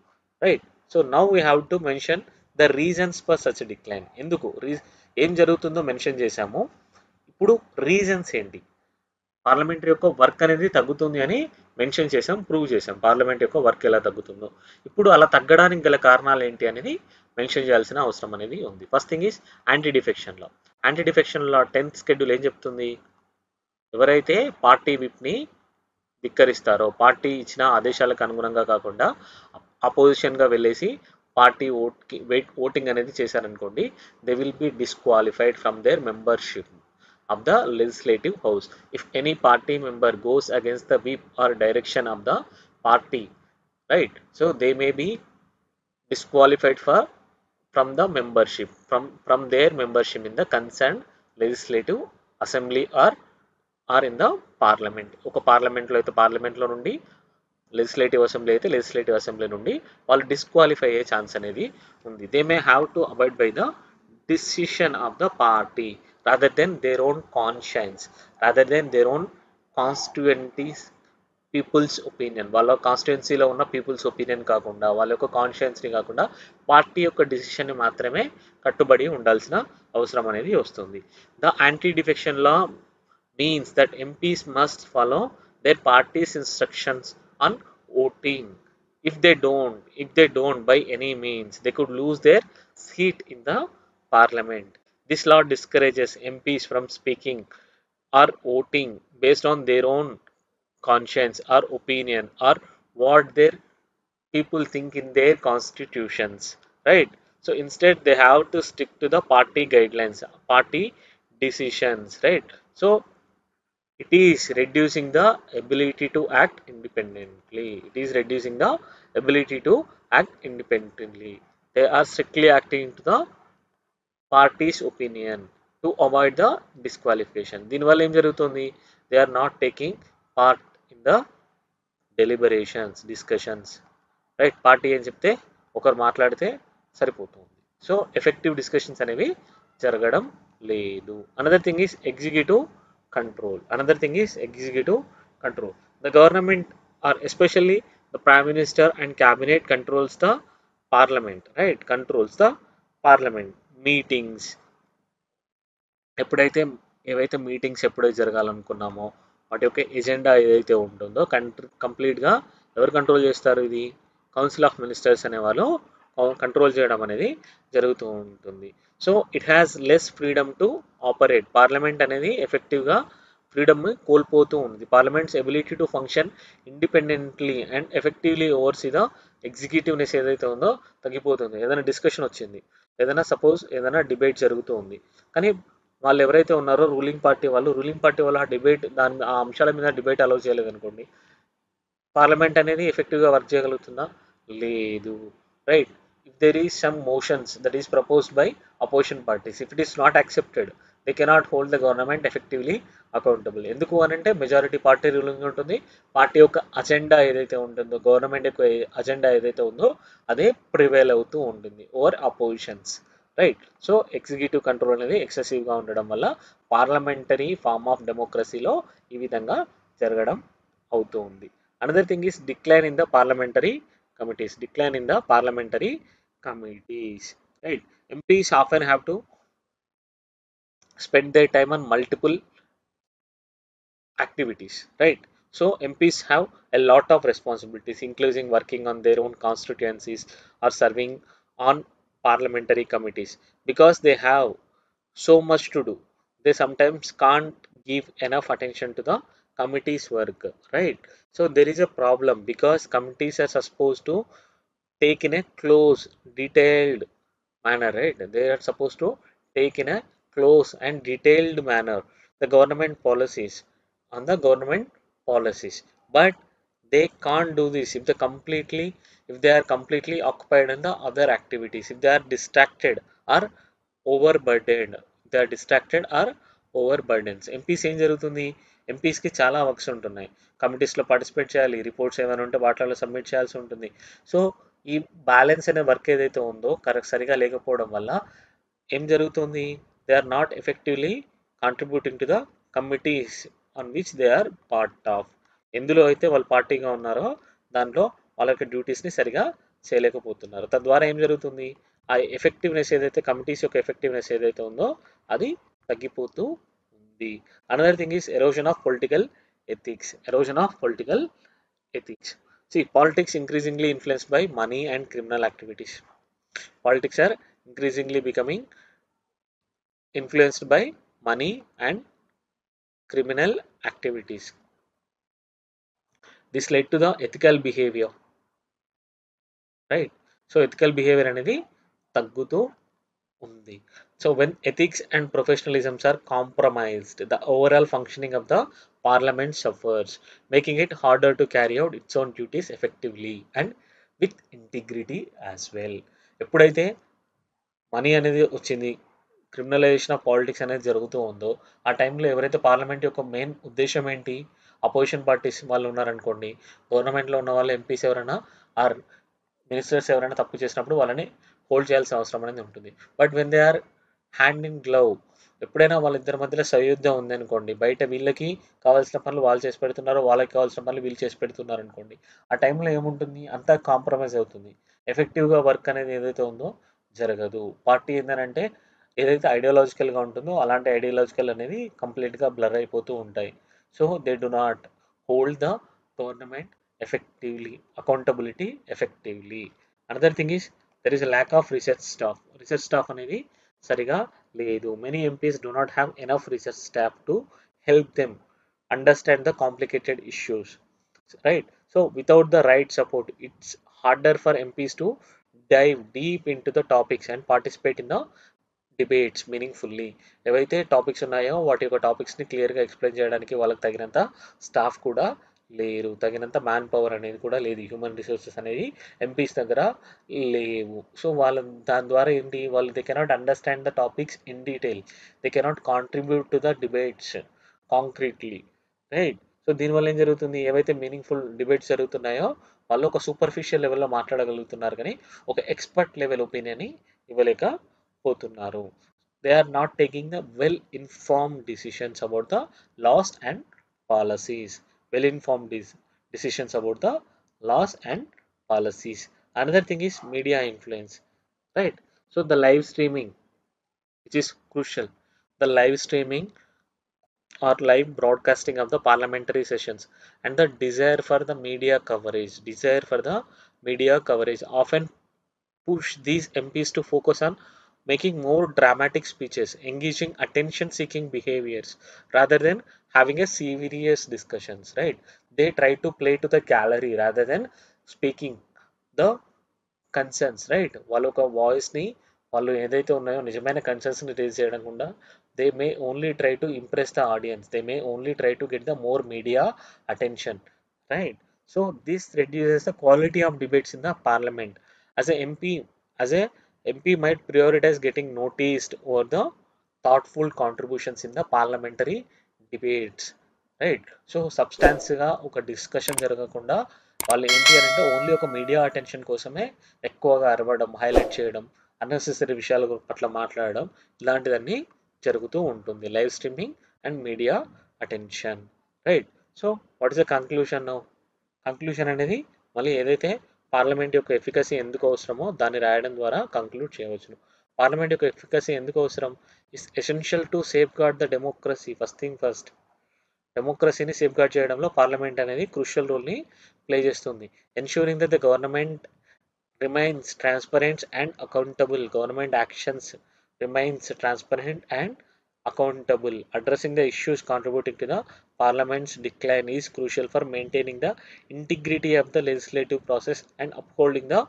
right. So now we have to mention the reasons for such decline. ఎందుకు ఏం జరుగుతుందో మెన్షన్ చేశాము, ఇప్పుడు రీజన్స్ ఏంటి. పార్లమెంటరీ యొక్క వర్క్ అనేది తగ్గుతుంది అని మెన్షన్ చేసాం, ప్రూవ్ చేసాం పార్లమెంట్ యొక్క వర్క్ ఎలా తగ్గుతుందో. ఇప్పుడు అలా తగ్గడానికి గల కారణాలు ఏంటి అనేది మెన్షన్ చేయాల్సిన అవసరం అనేది ఉంది. First thing is anti defection law. Anti defection law 10th schedule ఏం చెప్తుంది? ఎవరైతే పార్టీ విప్ని ధిక్కరిస్తారో, పార్టీ ఇచ్చిన ఆదేశాలకు అనుగుణంగా కాకుండా అపోజిషన్గా వెళ్ళేసి పార్టీ ఓటింగ్ అనేది చేశారనుకోండి, they will be disqualified from their membership of the legislative house. If any party member goes against the whip or direction of the party, right, so they may be disqualified from the membership, from their membership in the concerned legislative assembly or in the parliament. ఒక పార్లమెంట్లో అయితే పార్లమెంట్లో నుండి, legislative assembly అయితే legislative assembly నుండి వాళ్ళు disqualify అయ్యే chance అనేది ఉంది. They may have to avoid by the decision of the party rather than their own conscience, rather than their own constituencies peoples opinion. వాళ్ళ కాన్స్టిట్యున్సీలో ఉన్న పీపుల్స్ ఒపీనియన్ కాకుండా, వాళ్ళ యొక్క కాన్షియన్స్ని కాకుండా పార్టీ యొక్క డిసిషన్ని మాత్రమే కట్టుబడి ఉండాల్సిన అవసరం అనేది వస్తుంది. The anti defection law means that MPs must follow their party's instructions on voting. If they don't by any means, they could lose their seat in the parliament. This law discourages MPs from speaking or voting based on their own conscience or opinion or what their people think in their constitutions, right? So instead they have to stick to the party guidelines, party decisions, right? So it is reducing the ability to act independently. It is reducing the ability to act independently. They are strictly acting to the party's opinion to avoid the disqualification. దీనివల్ల ఏం జరుగుతుంది? They are not taking part in the deliberations, discussions, right? Party ఏం చెప్తే ఒకరు మాట్లాడితే సరిపోతుంది. So effective discussions అనేవి జరగడం లేదు. Another thing is executive control. Another thing is executive control. The government, or especially the prime minister and cabinet, controls the parliament, right? Controls the parliament meetings. ఎప్పుడైతే ఏవైతే మీటింగ్స్ ఎప్పుడైతే జరగాలనుకున్నామో వాటి యొక్క agenda ఏదైతే ఉంటుందో కంప్లీట్గా ఎవరు కంట్రోల్ చేస్తారు? ఇది కౌన్సిల్ ఆఫ్ మినిస్టర్స్ అనే వాళ్ళు కంట్రోల్ చేయడం అనేది జరుగుతూ ఉంటుంది. So it has less freedom to operate. Parliament అనేది ఎఫెక్టివ్గా ఫ్రీడమ్ కోల్పోతూ ఉంది. Parliament's ability to function independently and effectively oversee the executiveness ఏదైతే ఉందో తగ్గిపోతుంది. ఏదైనా డిస్కషన్ వచ్చింది, ఏదైనా డిబేట్ జరుగుతూ ఉంది, కానీ వాళ్ళు ఎవరైతే ఉన్నారో రూలింగ్ పార్టీ వాళ్ళు ఆ అంశాల మీద డిబేట్ అలౌ చేయలేదు అనుకోండి, పార్లమెంట్ అనేది ఎఫెక్టివ్గా వర్క్ చేయగలుగుతుందా? లేదు, right? If there is some motions that is proposed by opposition parties, if it is not accepted, they cannot hold the government effectively accountable. ఎందుకు అనంటే మెజారిటీ పార్టీ రూలింగ్ ఉంటుంది. Party యొక్క agenda ఏదైతే ఉంటుందో, government యొక్క agenda ఏదైతే ఉందో అదే ప్రివేల్ అవుతూ ఉంటుంది over oppositions, right? So executive control అనేది ఎక్సెసివ్గా ఉండడం వల్ల పార్లమెంటరీ ఫార్మ్ ఆఫ్ డెమోక్రసీలో ఈ విధంగా జరగడం అవుతూ ఉంది. Another thing is decline in the parliamentary committees. Decline in the parliamentary committees, right? MPs often have to spend their time on multiple activities, right? So MPs have a lot of responsibilities, including working on their own constituencies or serving on parliamentary committees. Because they have so much to do, they sometimes can't give enough attention to the committee's work, right? So there is a problem because committees are supposed to take in a close, detailed manner, right? They are supposed to take in a close and detailed manner the government policies, but they can't do this if they are completely occupied in the other activities, if they are distracted or overburdened. MPs ఏం జరుగుతుంది? ఎంపీస్కి చాలా works ఉంటున్నాయి, కమిటీస్లో participate చేయాలి, reports ఏమైనా ఉంటే వాటిలో submit చేయాల్సి ఉంటుంది. సో ఈ బ్యాలెన్స్ అనే వర్క్ ఏదైతే ఉందో సరిగా లేకపోవడం వల్ల ఏం జరుగుతుంది? They are not effectively contributing to the committees on which they are part of. ఎందులో అయితే వాళ్ళు పార్టీగా ఉన్నారో దాంట్లో వాళ్ళ యొక్క డ్యూటీస్ని సరిగా చేయలేకపోతున్నారు. తద్వారా ఏం జరుగుతుంది? ఆ ఎఫెక్టివ్నెస్ ఏదైతే కమిటీస్ యొక్క ఎఫెక్టివ్నెస్ ఏదైతే ఉందో అది తగ్గిపోతూ ఉంది. ఉంది. Another thing is erosion of political ethics. Erosion of political ethics. See, politics increasingly influenced by money and criminal activities. Politics are increasingly becoming influenced by money and criminal activities. This led to the ethical behavior, right? So ethical behavior అనేది తగ్గుతూ ఉంది. So when ethics and professionalisms are compromised, the overall functioning of the parliament suffers, making it harder to carry out its own duties effectively and with integrity as well. ఎప్పుడైతే money అనేది వచ్చింది, criminalization of politics అనేది జరుగుతూ ఉందో, ఆ టైంలో ఎవరైతే parliament యొక్క మెయిన్ ఉద్దేశం ఏంటి, అపోజిషన్ పార్టీస్ వాళ్ళు ఉన్నారనుకోండి, గవర్నమెంట్లో ఉన్న వాళ్ళు ఎంపీస్ ఎవరైనా ఆర్ మినిస్టర్స్ ఎవరైనా తప్పు చేసినప్పుడు వాళ్ళని హోల్డ్ చేయాల్సిన అవసరం అనేది ఉంటుంది. But when they are hand in glove, ఎప్పుడైనా వాళ్ళిద్దరి మధ్యలో సయోధ్య ఉందనుకోండి, బయట వీళ్ళకి కావాల్సిన పనులు వాళ్ళు చేసి పెడుతున్నారు, వాళ్ళకి కావాల్సిన పనులు వీళ్ళు చేసి పెడుతున్నారు అనుకోండి, ఆ టైంలో ఏముంటుంది, అంతా కాంప్రమైజ్ అవుతుంది. ఎఫెక్టివ్గా వర్క్ అనేది ఏదైతే ఉందో జరగదు. పార్టీ ఏంటంటే ఏదైతే ఐడియాలజికల్గా ఉంటుందో అలాంటి ఐడియాలజికల్ అనేది కంప్లీట్గా బ్లర్ అయిపోతూ ఉంటాయి. So they do not hold the government effectively, accountability effectively. Another thing is there is a lack of research staff. Research staff అనేది సరిగా లేదు. Many MPs do not have enough research staff to help them understand the complicated issues, right? So without the right support, it's harder for MPs to dive deep into the topics and participate in the debates meaningfully. ఏవైతే topics ఉన్నాయో వాటి యొక్క టాపిక్స్ని క్లియర్గా explain చేయడానికి వాళ్ళకి తగినంత staff కూడా లేరు, తగినంత మ్యాన్ పవర్ అనేది కూడా లేదు, హ్యూమన్ రిసోర్సెస్ అనేది ఎంపీస్ దగ్గర లేవు. సో వాళ్ళ దాని ద్వారా ఏంటి, వాళ్ళు they cannot understand the topics in detail, they cannot contribute to the debates concretely, right? So దీనివల్ల ఏం జరుగుతుంది, ఏవైతే మీనింగ్ఫుల్ డిబేట్స్ జరుగుతున్నాయో వాళ్ళు ఒక సూపర్ఫిషియల్ లెవెల్లో మాట్లాడగలుగుతున్నారు, కానీ ఒక ఎక్స్పర్ట్ లెవెల్ ఒపీనియన్ని ఇవ్వలేకపోతున్నారు. They are not taking the well informed decisions about the laws and policies. Well informed decisions about the laws and policies. Another thing is media influence, right? So the live streaming, which is crucial, the live streaming or live broadcasting of the parliamentary sessions and the desire for the media coverage often push these MPs to focus on making more dramatic speeches, engaging attention seeking behaviors rather than having a serious discussions, right? They try to play to the gallery rather than speaking the concerns, right? వాళ్ళ ఒక వాయిస్ని వాళ్ళు ఏదైతే ఉన్నాయో నిజమైన కన్సర్న్స్ని raise చేయకుండా they may only try to impress the audience, they may only try to get the more media attention, right? So this reduces the quality of debates in the parliament. as a MP as a MP might prioritize getting noticed over the thoughtful contributions in the parliamentary debates, right? So సబ్స్టాన్స్గా ఒక discussion జరగకుండా వాళ్ళు ఏంటి అని అంటే only ఒక media attention కోసమే ఎక్కువగా అరవడం, హైలైట్ చేయడం, అన్నెసెసరీ విషయాల పట్ల మాట్లాడడం, ఇలాంటివన్నీ జరుగుతూ ఉంటుంది. Live streaming and media attention, right? So what is the conclusion? Conclusion అనేది మళ్ళీ ఏదైతే పార్లమెంట్ యొక్క ఎఫికసీ ఎందుకు అవసరమో దాన్ని రాయడం ద్వారా కంక్లూడ్ చేయవచ్చును. పార్లమెంట్ యొక్క ఎఫికసీ ఎందుకు అవసరం? It's essential to safeguard the democracy. First thing first, డెమోక్రసీని సేఫ్ గార్డ్ చేయడంలో పార్లమెంట్ అనేది క్రూషియల్ రోల్ని ప్లే చేస్తుంది. Ensuring that the government remains transparent and accountable. Government actions remains transparent and accountable. Addressing the issues contributing to the parliament's decline is crucial for maintaining the integrity of the legislative process and upholding the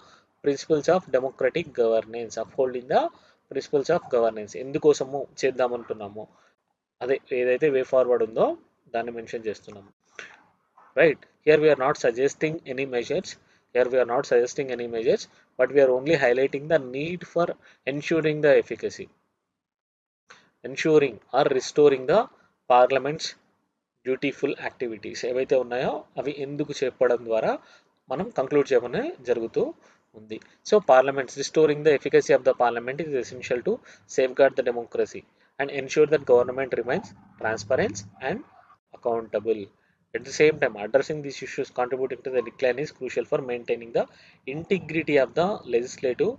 principles of democratic governance. Upholding the principles of governance. ఎందుకోసము చేద్దామంటున్నాము అదే ఏదైతే way forward ఉందో దాన్ని mention చేస్తున్నాము, right? Here we're not suggesting any measures, but we are only highlighting the need for ensuring the efficacy, ensuring or restoring the parliament's dutiful activities ఏవైతే ఉన్నాయో అవి ఎందుకు చెప్పడం ద్వారా మనం కంక్లూడ్ చేయమని జరుగుతూ ఉంది. So parliaments restoring the efficacy of the parliament is essential to safeguard the democracy and ensure that government remains transparence and accountable. At the same time, addressing these issues contributing to the decline is crucial for maintaining the integrity of the legislative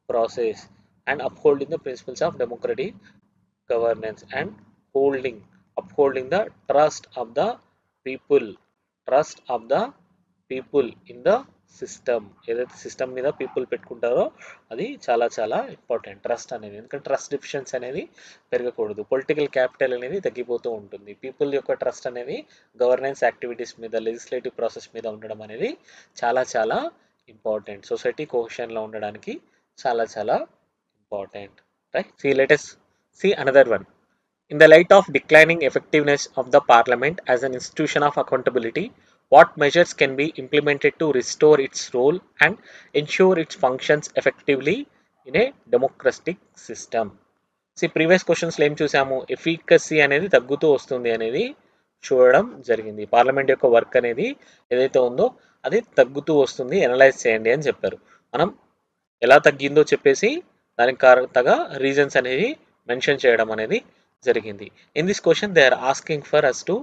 process and upholding the principles of democratic governance and upholding the trust of the people, trust of the people in the system. ఏదైతే system మీద people పెట్టుకుంటారో అది చాలా చాలా important trust అనేది. ఎందుకంటే trust deficiency అనేది పెరగకూడదు. Political capital అనేది తగ్గిపోతూ ఉంటుంది. పీపుల్ యొక్క ట్రస్ట్ అనేది గవర్నెన్స్ యాక్టివిటీస్ మీద, లెజిస్లేటివ్ ప్రాసెస్ మీద ఉండడం అనేది చాలా చాలా ఇంపార్టెంట్. సొసైటీ కోహెషన్లో ఉండడానికి చాలా చాలా important. Right. Let us see another one. In the light of declining effectiveness of the parliament as an institution of accountability, what measures can be implemented to restore its role and ensure its functions effectively in a democratic system? Previous క్వశ్చన్స్లో ఏం చూసాము, efficacy అనేది తగ్గుతూ వస్తుంది అనేది చూడడం జరిగింది. Parliament యొక్క వర్క్ అనేది ఏదైతే ఉందో అది తగ్గుతూ వస్తుంది, ఎనలైజ్ చేయండి అని చెప్పారు. మనం ఎలా తగ్గిందో చెప్పేసి దానికి కారణంగా రీజన్స్ అనేది మెన్షన్ చేయడం అనేది జరిగింది. In this question they are asking for us to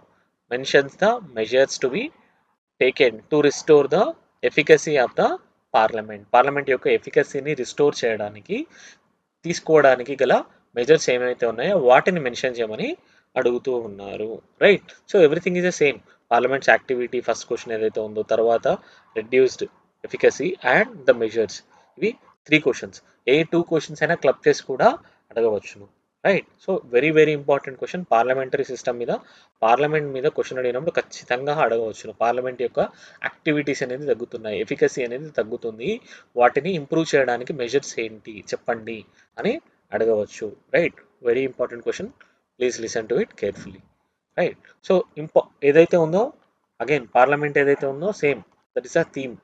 mention the measures to be taken to restore the efficacy of the parliament. Parliament యొక్క ఎఫికసీని రిస్టోర్ చేయడానికి తీసుకోవడానికి గల మెజర్స్ ఏమైతే ఉన్నాయో వాటిని మెన్షన్ చేయమని అడుగుతూ ఉన్నారు. Right. So everything is the same. Parliament's activity first question ఏదైతే ఉందో, తర్వాత reduced efficacy and the measures. ఇవి 3 క్వశ్చన్స్. ఏ 2 క్వశ్చన్స్ అయినా క్లబ్ చేసి కూడా అడగవచ్చును. Right. So very very important question. Parliamentary system మీద, పార్లమెంట్ మీద క్వశ్చన్ అడిగినప్పుడు ఖచ్చితంగా అడగవచ్చును. పార్లమెంట్ యొక్క యాక్టివిటీస్ అనేది తగ్గుతున్నాయి, ఎఫికసీ అనేది తగ్గుతుంది, వాటిని ఇంప్రూవ్ చేయడానికి మెజర్స్ ఏంటి చెప్పండి అని అడగవచ్చు. Right. Very important question. Please listen to it carefully. Right. So ఏదైతే ఉందో అగైన్ పార్లమెంట్ ఏదైతే ఉందో same, that is a theme.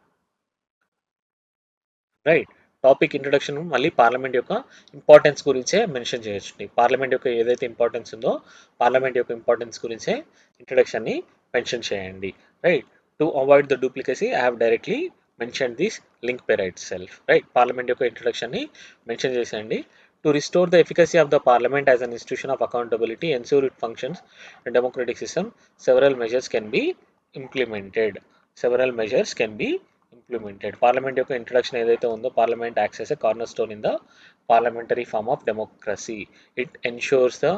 Right. Topic introduction మళ్ళీ పార్లమెంట్ యొక్క ఇంపార్టెన్స్ గురించే మెన్షన్ చేయొచ్చు. పార్లమెంట్ యొక్క ఏదైతే ఇంపార్టెన్స్ ఉందో పార్లమెంట్ యొక్క ఇంపార్టెన్స్ గురించే ఇంట్రొడక్షన్ని మెన్షన్ చేయండి. Right. To avoid the duplicacy I have directly mention this link per itself. Right. Parliament యొక్క ఇంట్రొడక్షన్ని మెన్షన్ చేసేయండి. To restore the efficacy of the parliament as an institution of accountability, ensure it functions in democratic system, several measures can be implemented. Several measures can be implemented. Parliament యొక్క introduction ఏదైతే ఉందో, parliament acts as a cornerstone in the parliamentary form of democracy. It ensures that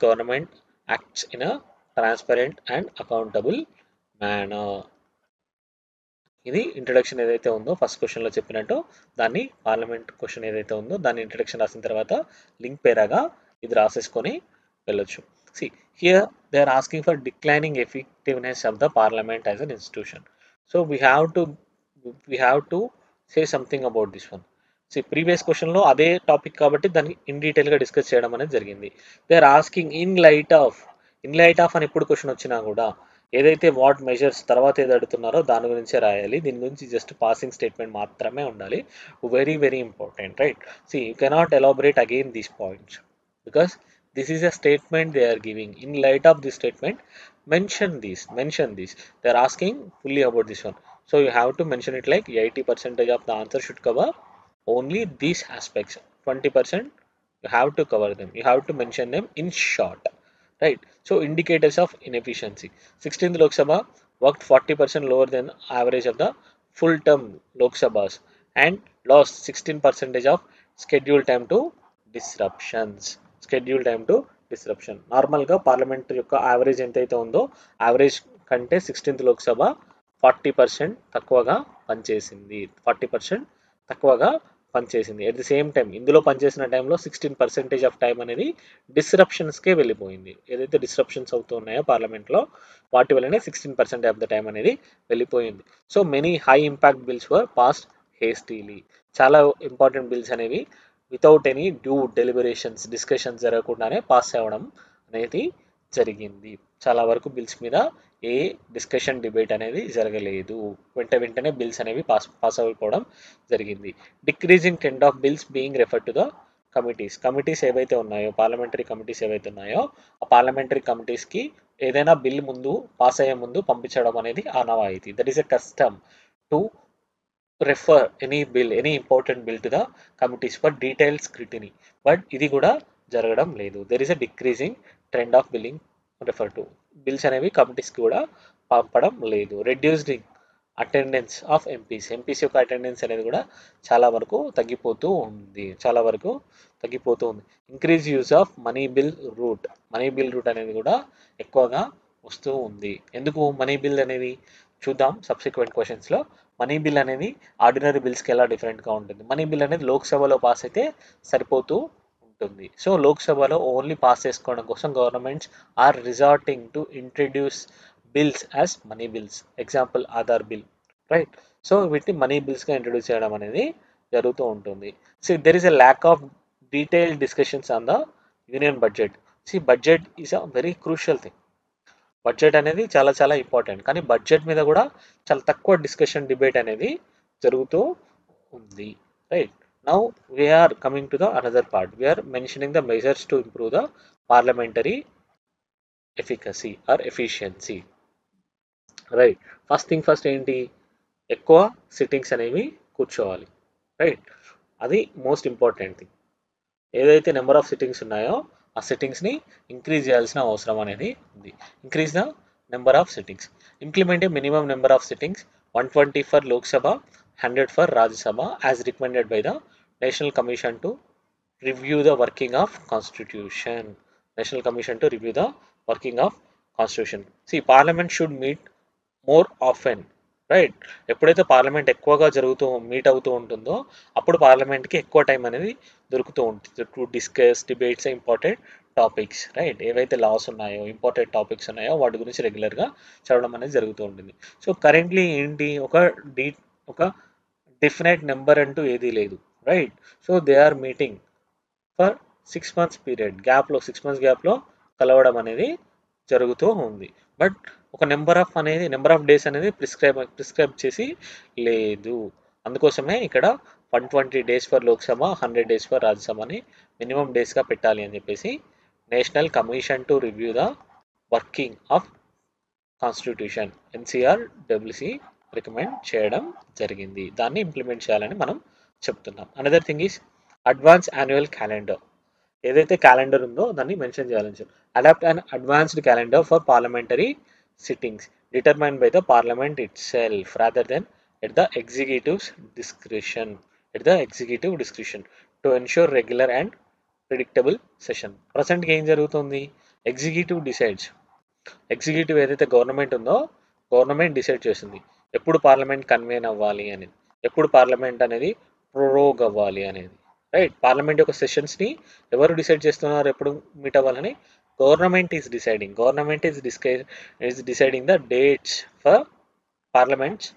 government acts in a transparent and accountable manner. ఇది introduction ఏదైతే ఉందో first క్వశ్చన్లో చెప్పినట్టు దాన్ని parliament question ఏదైతే ఉందో దాన్ని ఇంట్రడక్షన్ రాసిన తర్వాత లింక్ పేరాగా ఇది రాసేసుకొని వెళ్ళొచ్చు. See, here they are asking for declining effectiveness of the parliament as an institution. So we have to say something about this one. See, previous question లో అదే టాపిక్ కాబట్టి దాన్ని ఇన్ డీటెయిల్ గా discuss చేయడం అనేది జరిగింది. They are asking in light of అని ఎప్పుడు క్వశ్చన్ వచ్చినా కూడా ఏదైతే వాట్ మెజర్స్ తర్వాత ఏది అడుగుతున్నారో దాని గురించే రాయాలి. దీని గురించి జస్ట్ పాసింగ్ స్టేట్మెంట్ మాత్రమే ఉండాలి. Very very important. Right. See, you cannot elaborate again these points because this is a statement they are giving. In light of this statement, mention this. They are asking fully about this one. So you have to mention it like 80% of the answer should cover only these aspects. 20% you have to cover them. You have to mention them in short. Right. So indicators of inefficiency. 16th Lok Sabha worked 40% lower than average of the full term Lok Sabhas and lost 16% of scheduled time to disruptions. నార్మల్గా parliament యొక్క average ఎంతైతే ఉందో average కంటే 16th Lok Sabha 40% తక్కువగా పనిచేసింది. At the same time ఇందులో పనిచేసిన టైంలో 16% ఆఫ్ టైం అనేది డిస్రప్షన్స్కే వెళ్ళిపోయింది. ఏదైతే డిస్రప్షన్స్ అవుతూ ఉన్నాయో పార్లమెంట్లో వాటి వల్లనే 16% ఆఫ్ ద టైం అనేది వెళ్ళిపోయింది. So many high impact bills were passed hastily. చాలా ఇంపార్టెంట్ బిల్స్ అనేవి without any due deliberations, discussions జరగకుండానే పాస్ అవ్వడం అనేది జరిగింది. చాలా వరకు బిల్స్ మీద ఏ డిస్కషన్ డిబేట్ అనేది జరగలేదు. వెంటనే బిల్స్ అనేవి పాస్ అయిపోవడం జరిగింది. Decreasing trend of bills being refer to the committees ఏవైతే ఉన్నాయో, పార్లమెంటరీ కమిటీస్ ఏవైతే ఉన్నాయో ఆ పార్లమెంటరీ కమిటీస్కి ఏదైనా బిల్ ముందు పాస్ అయ్యే ముందు పంపించడం అనేది ఆనవాయితీ. That is a custom to refer any important bill to the committees for detailed scrutiny. But ఇది కూడా జరగడం లేదు. There is a decreasing trend of billing refer to. Bills అనేవి కమిటీస్కి కూడా పంపడం లేదు. అటెండెన్స్ ఆఫ్ ఎంపీస్ యొక్క అటెండెన్స్ అనేది కూడా చాలా వరకు తగ్గిపోతూ ఉంది. Increase use of money bill route అనేది కూడా ఎక్కువగా వస్తూ ఉంది. ఎందుకు మనీ బిల్ అనేది చూద్దాం సబ్సిక్వెంట్ క్వశ్చన్స్లో. మనీ బిల్ అనేది ఆర్డినరీ బిల్స్కి ఎలా డిఫరెంట్గా ఉంటుంది. మనీ బిల్ అనేది లోక్సభలో పాస్ అయితే సరిపోతూ ఉంటుంది. సో లోక్సభలో ఓన్లీ పాస్ చేసుకోవడం కోసం governments are resorting to introduce bills as money bills. Example Aadhaar bill, right. So వీటిని మనీ బిల్స్గా ఇంట్రడ్యూస్ చేయడం అనేది జరుగుతూ ఉంటుంది. So there is a lack of detailed discussions on the union budget. Budget is a very crucial thing. Budget అనేది చాలా చాలా important, కానీ బడ్జెట్ మీద కూడా చాలా తక్కువ డిస్కషన్ డిబేట్ అనేది జరుగుతూ ఉంది, right. Now we're coming to the another part. We're mentioning the measures to improve the parliamentary efficacy or efficiency, right. First thing first ఏంటి, ఎక్కువ సిట్టింగ్స్ అనేవి కూర్చోవాలి, రైట్. అది మోస్ట్ ఇంపార్టెంట్ థింగ్. ఏదైతే నెంబర్ ఆఫ్ సిట్టింగ్స్ ఉన్నాయో ఆ సిట్టింగ్స్ని increase చేయాల్సిన అవసరం అనేది ఉంది. Increase the number of sittings. Implement a minimum number of sittings 120 for Lok Sabha, 100 for Rajya Sabha as recommended by the national commission to review the working of constitution. Parliament should meet more often, right. ఎప్పుడైతే parliament ఎక్కువగా meet అవుతూ ఉంటుందో అప్పుడు పార్లమెంట్కి ఎక్కువ time అనేది దొరుకుతూ ఉంటుంది to discuss debates important topics, right. ఏవైతే లాస్ ఉన్నాయో ఇంపార్టెంట్ టాపిక్స్ ఉన్నాయో వాటి గురించి రెగ్యులర్గా చదవడం అనేది జరుగుతూ ఉంటుంది. సో కరెంట్లీ ఏంటి, ఒక డెఫినెట్ నెంబర్ అంటూ ఏదీ లేదు, right. So they are meeting for 6 months period గ్యాప్లో, 6 months గ్యాప్లో కలవడం అనేది జరుగుతూ ఉంది. బట్ ఒక నెంబర్ ఆఫ్ డేస్ అనేది ప్రిస్క్రైబ్ చేసి లేదు. అందుకోసమే ఇక్కడ 120 days for Lok Sabha, 100 days for Rajya Sabha అని మినిమం డేస్గా పెట్టాలి అని చెప్పేసి national commission to review the working of constitution NCRWC recommend చేయడం జరిగింది. దాన్ని ఇంప్లిమెంట్ చేయాలని మనం చెప్తున్నాం. Another thing is advance annual calendar. ఏదైతే క్యాలెండర్ ఉందో దాన్ని మెన్షన్ చేయాలని చెప్పి adopt an advanced calendar for parliamentary sittings determined by the parliament itself rather than at the executive's discretion to ensure regular and predictable session. ప్రజెంట్గా ఏం జరుగుతుంది, executive ఏదైతే government ఉందో గవర్నమెంట్ డిసైడ్ చేస్తుంది ఎప్పుడు పార్లమెంట్ కన్వీన్ అవ్వాలి అనేది, ఎప్పుడు పార్లమెంట్ అనేది ప్రోరోగ్ అవ్వాలి అనేది, రైట్. పార్లమెంట్ యొక్క సెషన్స్ని ఎవరు డిసైడ్ చేస్తున్నారు ఎప్పుడు మీట్ అవ్వాలని, government is deciding the dates for parliaments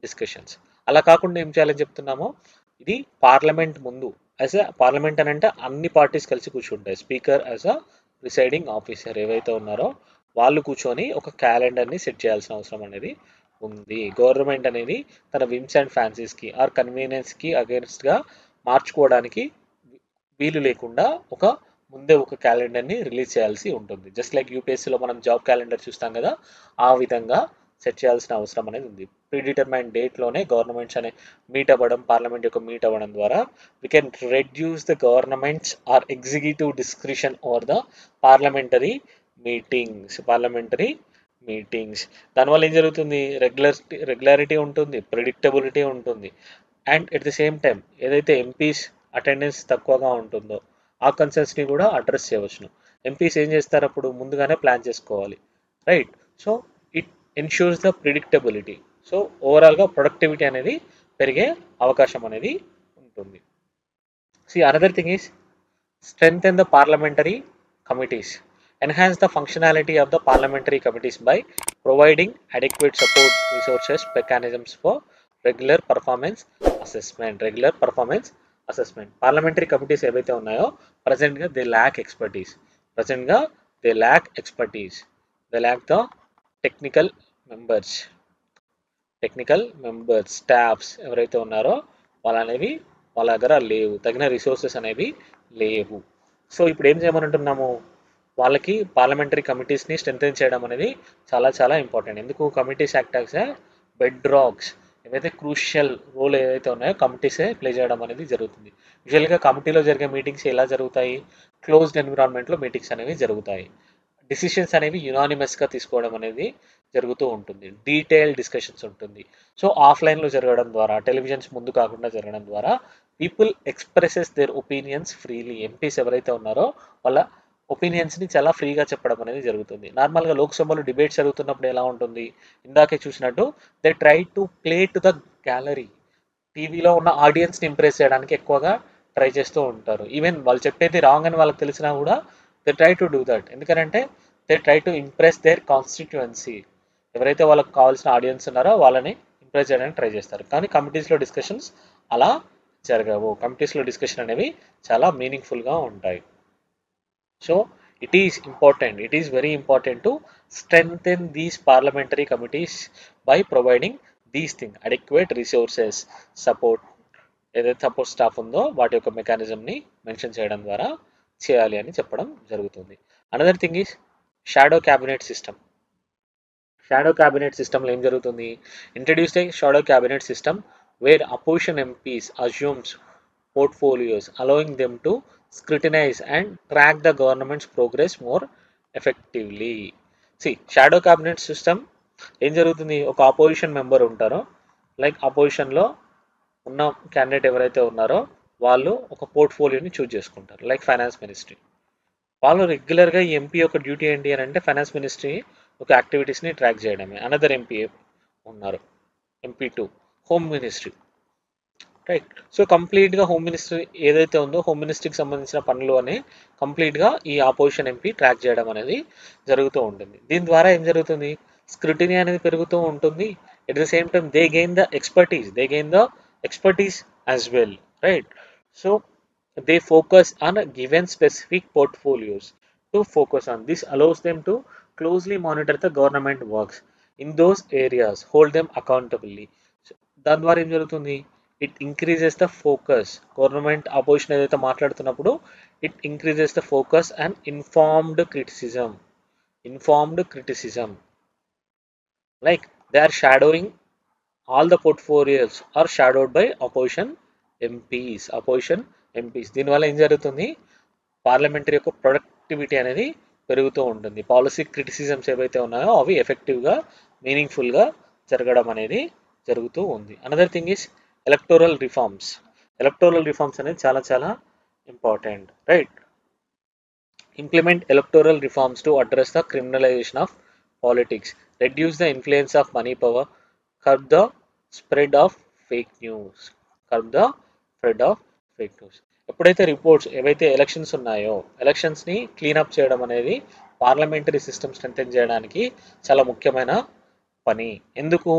discussions. అలా కాకుండా ఏం చేయాలని చెప్తున్నామో, ఇది పార్లమెంట్ ముందు పార్లమెంట్ అని అంటే అన్ని పార్టీస్ కలిసి కూర్చుంటాయి. Speaker as a presiding officer ఏవైతే ఉన్నారో వాళ్ళు కూర్చొని ఒక క్యాలెండర్ని సెట్ చేయాల్సిన అవసరం అనేది ఉంది. గవర్నమెంట్ అనేది తన విమ్స్ అండ్ ఫ్యాన్సీస్కి ఆర్ కన్వీనియన్స్కి అగేన్స్ట్గా మార్చుకోవడానికి వీలు లేకుండా ముందే ఒక క్యాలెండర్ని రిలీజ్ చేయాల్సి ఉంటుంది. జస్ట్ లైక్ యూపీఎస్సీలో మనం జాబ్ క్యాలెండర్ చూస్తాం కదా, ఆ విధంగా సెట్ చేయాల్సిన అవసరం అనేది ఉంది. ప్రీడిటర్మైన్ డేట్లోనే గవర్నమెంట్స్ అనే పార్లమెంట్ యొక్క మీట్ అవ్వడం ద్వారా we can reduce the governments or executive discretion over the parliamentary meetings. దానివల్ల ఏం జరుగుతుంది, రెగ్యులారిటీ ఉంటుంది, ప్రిడిక్టబిలిటీ ఉంటుంది. And at the same time ఏదైతే ఎంపీస్ అటెండెన్స్ తక్కువగా ఉంటుందో ఆ కన్సర్న్స్ని కూడా అడ్రస్ చేయవచ్చును. ఎంపీస్ ఏం చేస్తారు, అప్పుడు ముందుగానే ప్లాన్ చేసుకోవాలి, right. So it ensures the predictability. So ఓవరాల్గా ప్రొడక్టివిటీ అనేది పెరిగే అవకాశం అనేది ఉంటుంది. Another thing is strengthen the parliamentary committees. Enhance the functionality of the parliamentary committees by providing adequate support resources mechanisms for regular performance assessment. Parliamentary committees ఏవైతే ఉన్నాయో presentగా they lack expertise. They lack the technical members, staffs ఎవరైతే ఉన్నారో వాళ్ళ దగ్గర లేవు, తగిన resources అనేవి లేవు. సో ఇప్పుడు ఏం చేయమనంటున్నాము, వాళ్ళకి పార్లమెంటరీ కమిటీస్ని స్ట్రెంథెన్ చేయడం అనేది చాలా చాలా ఇంపార్టెంట్. ఎందుకు, committees act as a bedrocks. ఏవైతే క్రూషియల్ రోల్ ఏవైతే ఉన్నాయో కమిటీసే ప్లే చేయడం అనేది జరుగుతుంది. యూజువల్గా కమిటీలో జరిగే మీటింగ్స్ ఎలా జరుగుతాయి, క్లోజ్డ్ ఎన్విరాన్మెంట్లో మీటింగ్స్ అనేవి జరుగుతాయి. డిసిషన్స్ అనేవి యునానిమస్గా తీసుకోవడం అనేది జరుగుతూ ఉంటుంది. డీటెయిల్ డిస్కషన్స్ ఉంటుంది. సో ఆఫ్లైన్లో జరగడం ద్వారా, టెలివిజన్స్ ముందు కాకుండా జరగడం ద్వారా people expresses there opinions freely. MPs ఎవరైతే ఉన్నారో వాళ్ళ ఒపీనియన్స్ని చాలా ఫ్రీగా చెప్పడం అనేది జరుగుతుంది. నార్మల్గా లోక్సభలో డిబేట్స్ జరుగుతున్నప్పుడు ఎలా ఉంటుంది, ఇందాకే చూసినట్టు they try to play to the gallery. టీవీలో ఉన్న ఆడియన్స్ని ఇంప్రెస్ చేయడానికి ఎక్కువగా ట్రై చేస్తూ ఉంటారు. ఈవెన్ వాళ్ళు చెప్పేది రాంగ్ అని వాళ్ళకి తెలిసినా కూడా they try to do that. ఎందుకంటే they try to impress their constituency. ఎవరైతే వాళ్ళకి కావాల్సిన ఆడియన్స్ ఉన్నారో వాళ్ళని ఇంప్రెస్ చేయడానికి ట్రై చేస్తారు. కానీ కమిటీస్లో డిస్కషన్స్ అలా జరగవు. కమిటీస్లో డిస్కషన్ అనేవి చాలా మీనింగ్ఫుల్గా ఉంటాయి. So it is very important to strengthen these parliamentary committees by providing these things, adequate resources, support. ఏదైతే సపోర్ట్ స్టాఫ్ ఉందో వాటి యొక్క మెకానిజంని మెన్షన్ చేయడం ద్వారా చేయాలి అని చెప్పడం జరుగుతుంది. Another thing is shadow cabinet system. Shadow cabinet సిస్టంలో ఏం జరుగుతుంది, introduce A shadow cabinet system wear opposition MPs assumes portfolios, allowing them to scrutinize and track the government's progress more effectively. See, shadow cabinet system ఏం జరుగుతుంది, ఒక opposition member ఉంటారో, like అపోజిషన్లో ఉన్న candidate ఎవరైతే ఉన్నారో వాళ్ళు ఒక పోర్ట్ఫోలియోని చూజ్ చేసుకుంటారు, లైక్ ఫైనాన్స్ మినిస్ట్రీ. వాళ్ళు రెగ్యులర్గా ఈ ఎంపీ యొక్క డ్యూటీ ఏంటి అని అంటే ఫైనాన్స్ మినిస్ట్రీ ఒక యాక్టివిటీస్ని ట్రాక్ చేయడమే. అనదర్ ఎంపీ ఉన్నారు, ఎంపీ2 హోమ్ మినిస్ట్రీ, రైట్. సో కంప్లీట్గా హోమ్ మినిస్ట్రీ ఏదైతే ఉందో హోమ్ మినిస్ట్రీకి సంబంధించిన పనులు అని కంప్లీట్గా ఈ ఆపోజిషన్ ఎంపీ ట్రాక్ చేయడం అనేది జరుగుతూ ఉంటుంది. దీని ద్వారా ఏం జరుగుతుంది, స్క్రూటినీ అనేది పెరుగుతూ ఉంటుంది. At the same time they gain the expertise as well, right. So they focus on given specific portfolios to focus on this allows them to closely monitor the government works in those areas, hold them accountably. దాని ద్వారా ఏం జరుగుతుంది, it increases the focus. Government opposition ఏదైతే మాట్లాడుతున్నప్పుడు it increases the focus and informed criticism like they are shadowing all the portfolios are shadowed by opposition MPs. దీనివల్ల ఏం జరుగుతుంది, parliamentary యొక్క ప్రొడక్టివిటీ అనేది పెరుగుతూ ఉంటుంది. పాలసీ క్రిటిసిజమ్స్ ఏవైతే ఉన్నాయో అవి ఎఫెక్టివ్గా మీనింగ్ఫుల్గా జరగడం అనేది జరుగుతూ ఉంది. Another thing is electoral reforms అనేది చాలా చాలా important, right. Implement electoral reforms to address the criminalization of politics, reduce the influence of money power, curb the spread of fake news. ఎప్పుడైతే రిపోర్ట్స్ ఏవైతే ఎలక్షన్స్ ఉన్నాయో ఎలక్షన్స్ని క్లీనప్ చేయడం అనేది parliamentary system strengthen చేయడానికి చాలా ముఖ్యమైన పని. ఎందుకు,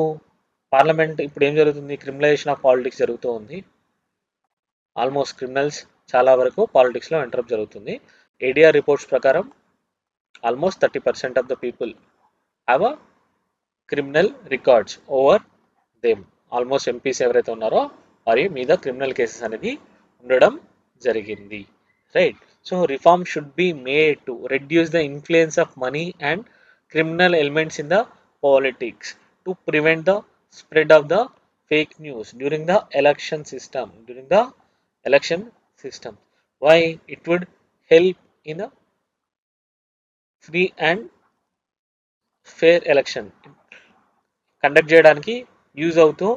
పార్లమెంట్ ఇప్పుడు ఏం జరుగుతుంది, క్రిమినలైజేషన్ ఆఫ్ పాలిటిక్స్ జరుగుతూ ఉంది. ఆల్మోస్ట్ క్రిమినల్స్ చాలా వరకు పాలిటిక్స్లో ఎంటరప్ జరుగుతుంది. ఏడిఆర్ రిపోర్ట్స్ ప్రకారం almost 30% of the people have a criminal records over them. Almost MPs ఎవరైతే ఉన్నారో వారి మీద క్రిమినల్ కేసెస్ అనేది ఉండడం జరిగింది, right. So reform should be made to reduce the influence of money and criminal elements in the politics to prevent the spread of the fake news during the election system. Why? It would help in a free and fair election conduct చేయడానికి use అవుతూ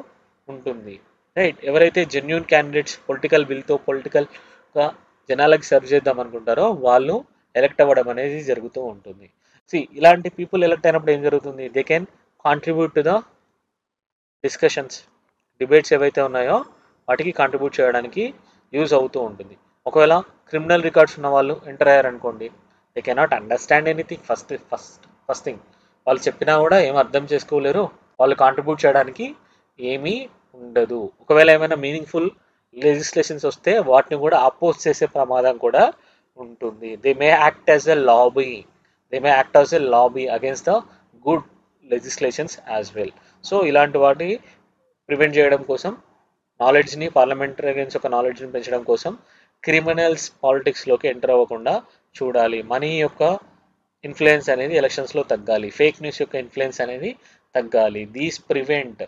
ఉంటుంది, right. ఎవరైతే genuine candidates political పొలిటికల్గా జనాలకి serve చేద్దాం అనుకుంటారో వాళ్ళు elect అవ్వడం అనేది జరుగుతూ ఉంటుంది. ఇలాంటి పీపుల్ ఎలక్ట్ అయినప్పుడు ఏం జరుగుతుంది, they can contribute to the discussions, debates ఏవైతే ఉన్నాయో వాటికి కాంట్రిబ్యూట్ చేయడానికి యూజ్ అవుతూ ఉంటుంది. ఒకవేళ క్రిమినల్ రికార్డ్స్ ఉన్న వాళ్ళు ఎంటర్ అయ్యారనుకోండి, they cannot understand anything. First thing వాళ్ళు చెప్పినా కూడా ఏం అర్థం చేసుకోలేరు, వాళ్ళు కాంట్రిబ్యూట్ చేయడానికి ఏమీ ఉండదు. ఒకవేళ ఏమైనా మీనింగ్ఫుల్ లెజిస్లేషన్స్ వస్తే వాటిని కూడా అపోజ్ చేసే ప్రమాదం కూడా ఉంటుంది. They may act as a lobby against the good legislations as well. So ఇలాంటి వాటి ప్రివెంట్ చేయడం కోసం నాలెడ్జ్ని, పార్లమెంటేరియన్స్ యొక్క నాలెడ్జ్ని పెంచడం కోసం క్రిమినల్స్ పాలిటిక్స్లోకి ఎంటర్ అవ్వకుండా చూడాలి. మనీ యొక్క ఇన్ఫ్లుయెన్స్ అనేది ఎలక్షన్స్లో తగ్గాలి, ఫేక్ న్యూస్ యొక్క ఇన్ఫ్లుయెన్స్ అనేది తగ్గాలి. These prevent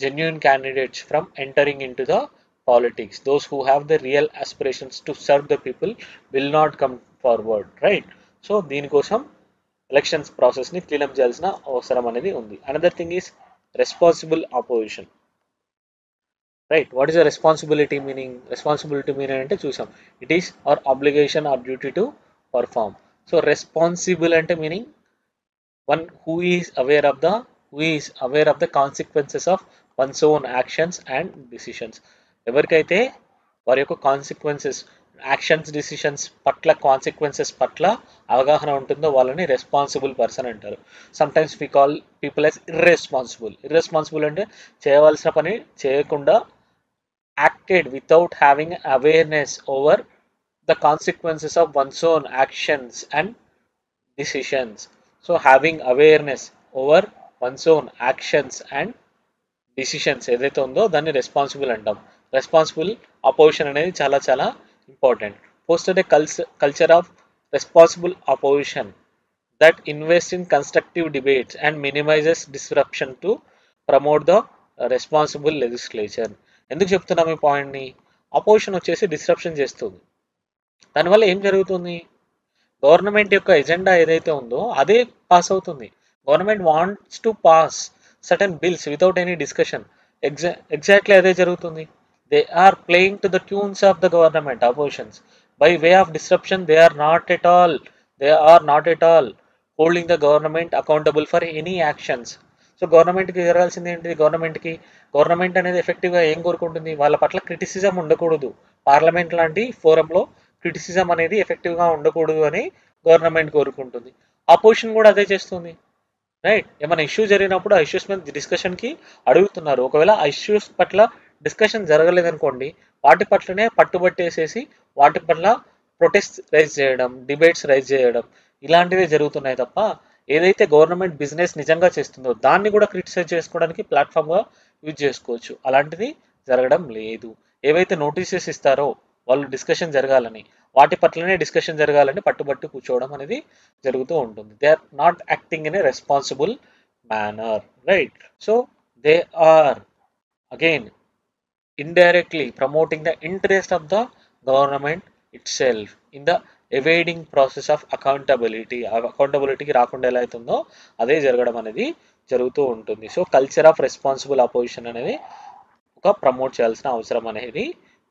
genuine candidates from entering into the politics. Those who have the real aspirations to serve the people will not come forward, right. So దీనికోసం ఎలక్షన్స్ ప్రాసెస్ని cleanup చేయాల్సిన అవసరం అనేది ఉంది. Another thing is responsible opposition. Right, what is the responsibility meaning? Responsibility meaning అంటే చూసాం, it is our obligation or duty to perform. So responsible అంటే meaning one who is aware of the consequences of one's own actions and decisions. ఎవరికైతే వారి యొక్క consequences, actions, decisions పట్ల, consequences పట్ల అవగాహన ఉంటుందో వాళ్ళని రెస్పాన్సిబుల్ పర్సన్ అంటారు. Sometimes we call people as irresponsible. Irresponsible అంటే చేయవలసిన పని చేయకుండా, acted without having awareness over the consequences of one's own actions and decisions. So having awareness over one's own actions and decisions ఏదైతే ఉందో దాన్ని responsible అంటాం. Responsible opposition అనేది చాలా చాలా important. Foster A culture of responsible opposition that invests in constructive debates and minimizes disruption to promote the responsible legislation. ఎందుకు చెప్తున్నాం ఈ పాయింట్ని? అపోజిషన్ వచ్చేసి డిస్రప్షన్ చేస్తుంది. దానివల్ల ఏం జరుగుతుంది? గవర్నమెంట్ యొక్క ఎజెండా ఏదైతే ఉందో అదే పాస్ అవుతుంది. Government wants to pass certain bills without any discussion. Exactly అదే జరుగుతుంది. They are playing to the tunes of the government oppositions. By way of disruption they are not at all holding the government accountable for any actions. So గవర్నమెంట్కి జరగాల్సింది ఏంటి? Government అనేది ఎఫెక్టివ్గా ఏం కోరుకుంటుంది? వాళ్ళ పట్ల క్రిటిసిజం ఉండకూడదు. పార్లమెంట్ లాంటి ఫోరంలో క్రిటిసిజం అనేది ఎఫెక్టివ్గా ఉండకూడదు అని గవర్నమెంట్ కోరుకుంటుంది. అపోజిషన్ కూడా అదే చేస్తుంది. రైట్, ఏమైనా ఇష్యూ జరిగినప్పుడు ఆ ఇష్యూస్ మీద డిస్కషన్కి అడుగుతున్నారు. ఒకవేళ ఆ ఇష్యూస్ పట్ల డిస్కషన్ జరగలేదనుకోండి, వాటి పట్లనే పట్టుబట్టేసేసి వాటి పట్ల ప్రొటెస్ట్ రైజ్ చేయడం, డిబేట్స్ రైజ్ చేయడం, ఇలాంటివే జరుగుతున్నాయి తప్ప ఏదైతే గవర్నమెంట్ బిజినెస్ నిజంగా చేస్తుందో దాన్ని కూడా క్రిటిసైజ్ చేసుకోవడానికి ప్లాట్ఫామ్గా యూజ్ చేసుకోవచ్చు. అలాంటిది జరగడం లేదు. ఏవైతే నోటీసెస్ ఇస్తారో వాళ్ళు డిస్కషన్ జరగాలని, వాటి పట్లనే డిస్కషన్ జరగాలని పట్టుబట్టి కూర్చోవడం అనేది జరుగుతూ ఉంటుంది. They are not acting in a responsible manner. Right, so they are again indirectly promoting the interest of the government itself in the evading process of accountability. అకౌంటబిలిటీకి రాకుండా ఎలా అవుతుందో అదే జరగడం అనేది జరుగుతూ ఉంటుంది. So culture of responsible opposition అనేది ఒక ప్రమోట్ చేయాల్సిన అవసరం అనేది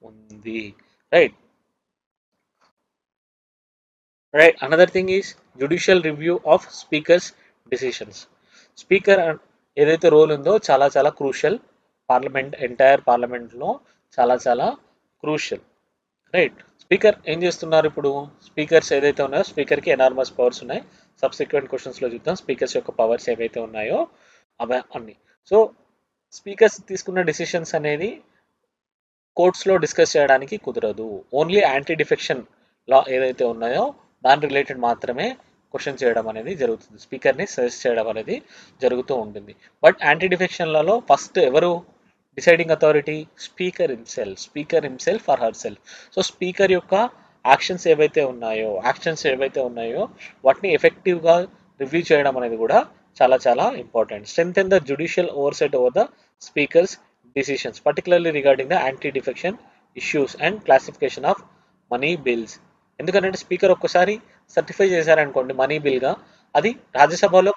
ఉంది. Right, another thing is judicial review of speakers decisions. Speaker ఏదైతే రోల్ ఉందో చాలా చాలా క్రూషియల్. ఎంటైర్ పార్లమెంట్లో చాలా చాలా క్రూషియల్. రైట్, స్పీకర్ ఏం చేస్తున్నారు? ఇప్పుడు స్పీకర్స్ ఏదైతే ఉన్నాయో స్పీకర్కి ఎనార్మస్ పవర్స్ ఉన్నాయి. సబ్సిక్వెంట్ క్వశ్చన్స్లో చూద్దాం స్పీకర్స్ యొక్క పవర్స్ ఏవైతే ఉన్నాయో అవి అన్ని. సో స్పీకర్స్ తీసుకున్న డిసిషన్స్ అనేది కోర్ట్స్లో డిస్కస్ చేయడానికి కుదరదు. ఓన్లీ యాంటీ డిఫెక్షన్ లా ఏదైతే ఉన్నాయో దాని రిలేటెడ్ మాత్రమే క్వశ్చన్ చేయడం అనేది జరుగుతుంది. స్పీకర్ని సజెస్ట్ చేయడం అనేది జరుగుతూ ఉంటుంది. But anti defection Lalo first ఎవరు deciding authority? Speaker himself or her self. So speaker యొక్క యాక్షన్స్ ఏవైతే ఉన్నాయో వాటిని ఎఫెక్టివ్గా రివ్యూ చేయడం అనేది కూడా చాలా చాలా important. Strengthen the judicial oversight over the speakers decisions, particularly regarding the anti-defection issues and classification of money bills. ఎందుకంటే స్పీకర్ ఒక్కసారి సర్టిఫై చేశారనుకోండి మనీ బిల్గా, అది రాజ్యసభలో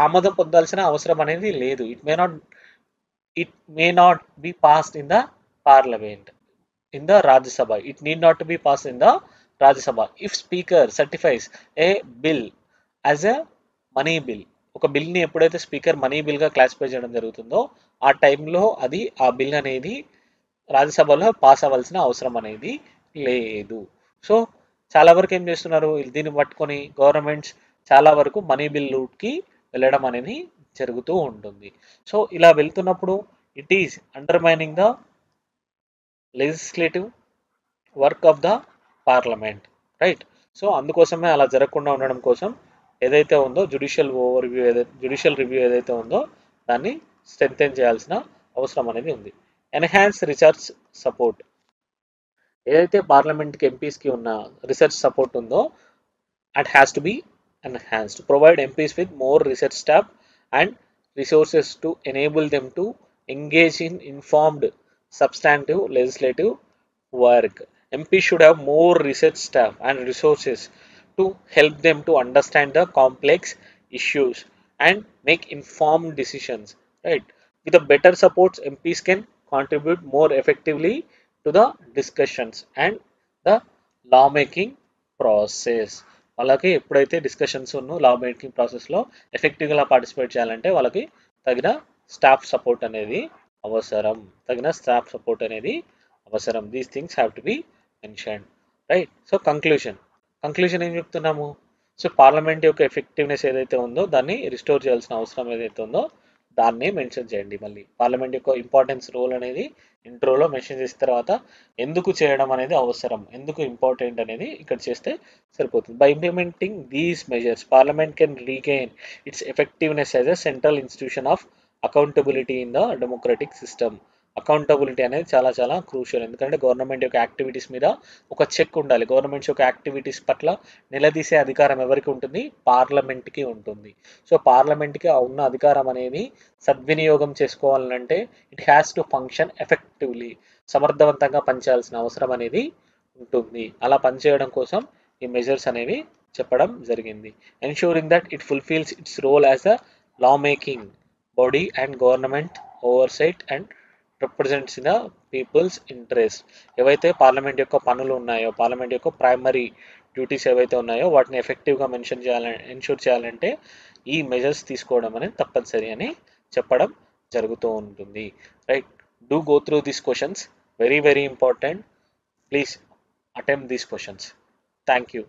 ఆమోదం పొందాల్సిన అవసరం అనేది లేదు. It may not be passed in the parliament, in the Rajya Sabha. It need not to be passed in the Rajya Sabha if speaker సర్టిఫైస్ A bill as a money bill. ఒక బిల్ని ఎప్పుడైతే స్పీకర్ మనీ బిల్గా క్లాసిఫై చేయడం జరుగుతుందో ఆ టైంలో ఆ బిల్ అనేది రాజ్యసభలో పాస్ అవ్వాల్సిన అవసరం అనేది లేదు. సో చాలా వరకు ఏం చేస్తున్నారు, దీన్ని పట్టుకొని గవర్నమెంట్స్ చాలా వరకు మనీ బిల్ రూట్కి వెళ్ళడం అనేది జరుగుతూ ఉంటుంది. సో ఇలా వెళ్తున్నప్పుడు it is undermining the legislative work of the parliament. Right, so అందుకోసమే అలా జరగకుండా ఉండడం కోసం ఏదైతే ఉందో జ్యుడిషియల్ రివ్యూ ఏదైతే ఉందో దాన్ని స్ట్రెంగ్థెన్ చేయాల్సిన అవసరం అనేది ఉంది. Enhance research support. ఏదైతే పార్లమెంట్కి ఎంపీస్కి ఉన్న రీసెర్చ్ సపోర్ట్ ఉందో it has to be enhanced. Provide MPs with more research staff and resources to enable them to engage in informed substantive legislative work. MPs should have more research staff and resources to help them to understand the complex issues and make informed decisions, right? With the better supports, MPs can contribute more effectively to the discussions and the lawmaking process. వాళ్ళకి ఎప్పుడైతే discussions లా making ప్రాసెస్లో ఎఫెక్టివ్గా participate చేయాలంటే వాళ్ళకి తగిన staff support అనేది అవసరం. These things have to be mention, right? So conclusion ఏం చెప్తున్నాము? సో పార్లమెంట్ యొక్క ఎఫెక్టివ్నెస్ ఏదైతే ఉందో దాన్ని రిస్టోర్ చేయాల్సిన అవసరం ఏదైతే ఉందో దాన్ని మెన్షన్ చేయండి. మళ్ళీ పార్లమెంట్ యొక్క ఇంపార్టెన్స్ రోల్ అనేది ఇంట్రోలో మెన్షన్ చేసిన తర్వాత ఎందుకు చేయడం అనేది అవసరం, ఎందుకు ఇంపార్టెంట్ అనేది ఇక్కడ చేస్తే సరిపోతుంది. By implementing these measures parliament can regain it's effectiveness as a central institution of accountability in the democratic system. Accountability అనేది చాలా చాలా క్రూషియల్. ఎందుకంటే గవర్నమెంట్ యొక్క యాక్టివిటీస్ మీద ఒక చెక్ ఉండాలి. గవర్నమెంట్స్ యొక్క యాక్టివిటీస్ పట్ల నిలదీసే అధికారం ఎవరికి ఉంటుంది? పార్లమెంట్కి ఉంటుంది. సో పార్లమెంట్కి ఉన్న అధికారం అనేది సద్వినియోగం చేసుకోవాలంటే it has to function effectively, సమర్థవంతంగా పనిచేయాల్సిన అవసరం అనేది ఉంటుంది. అలా పనిచేయడం కోసం ఈ మెజర్స్ అనేవి చెప్పడం జరిగింది. Ensuring that it fulfils its role as a law making body and government oversight and represents in the people's interest. ఏవైతే పార్లమెంట్ యొక్క పనులు ఉన్నాయో, పార్లమెంట్ యొక్క ప్రైమరీ డ్యూటీస్ ఏవైతే ఉన్నాయో వాటిని ఎఫెక్టివ్గా ఎన్షూర్ చేయాలంటే ఈ మెజర్స్ తీసుకోవడం అనేది తప్పనిసరి అని చెప్పడం జరుగుతూ ఉంటుంది, right? Do go through these questions, very very important. Please attempt these questions. Thank you.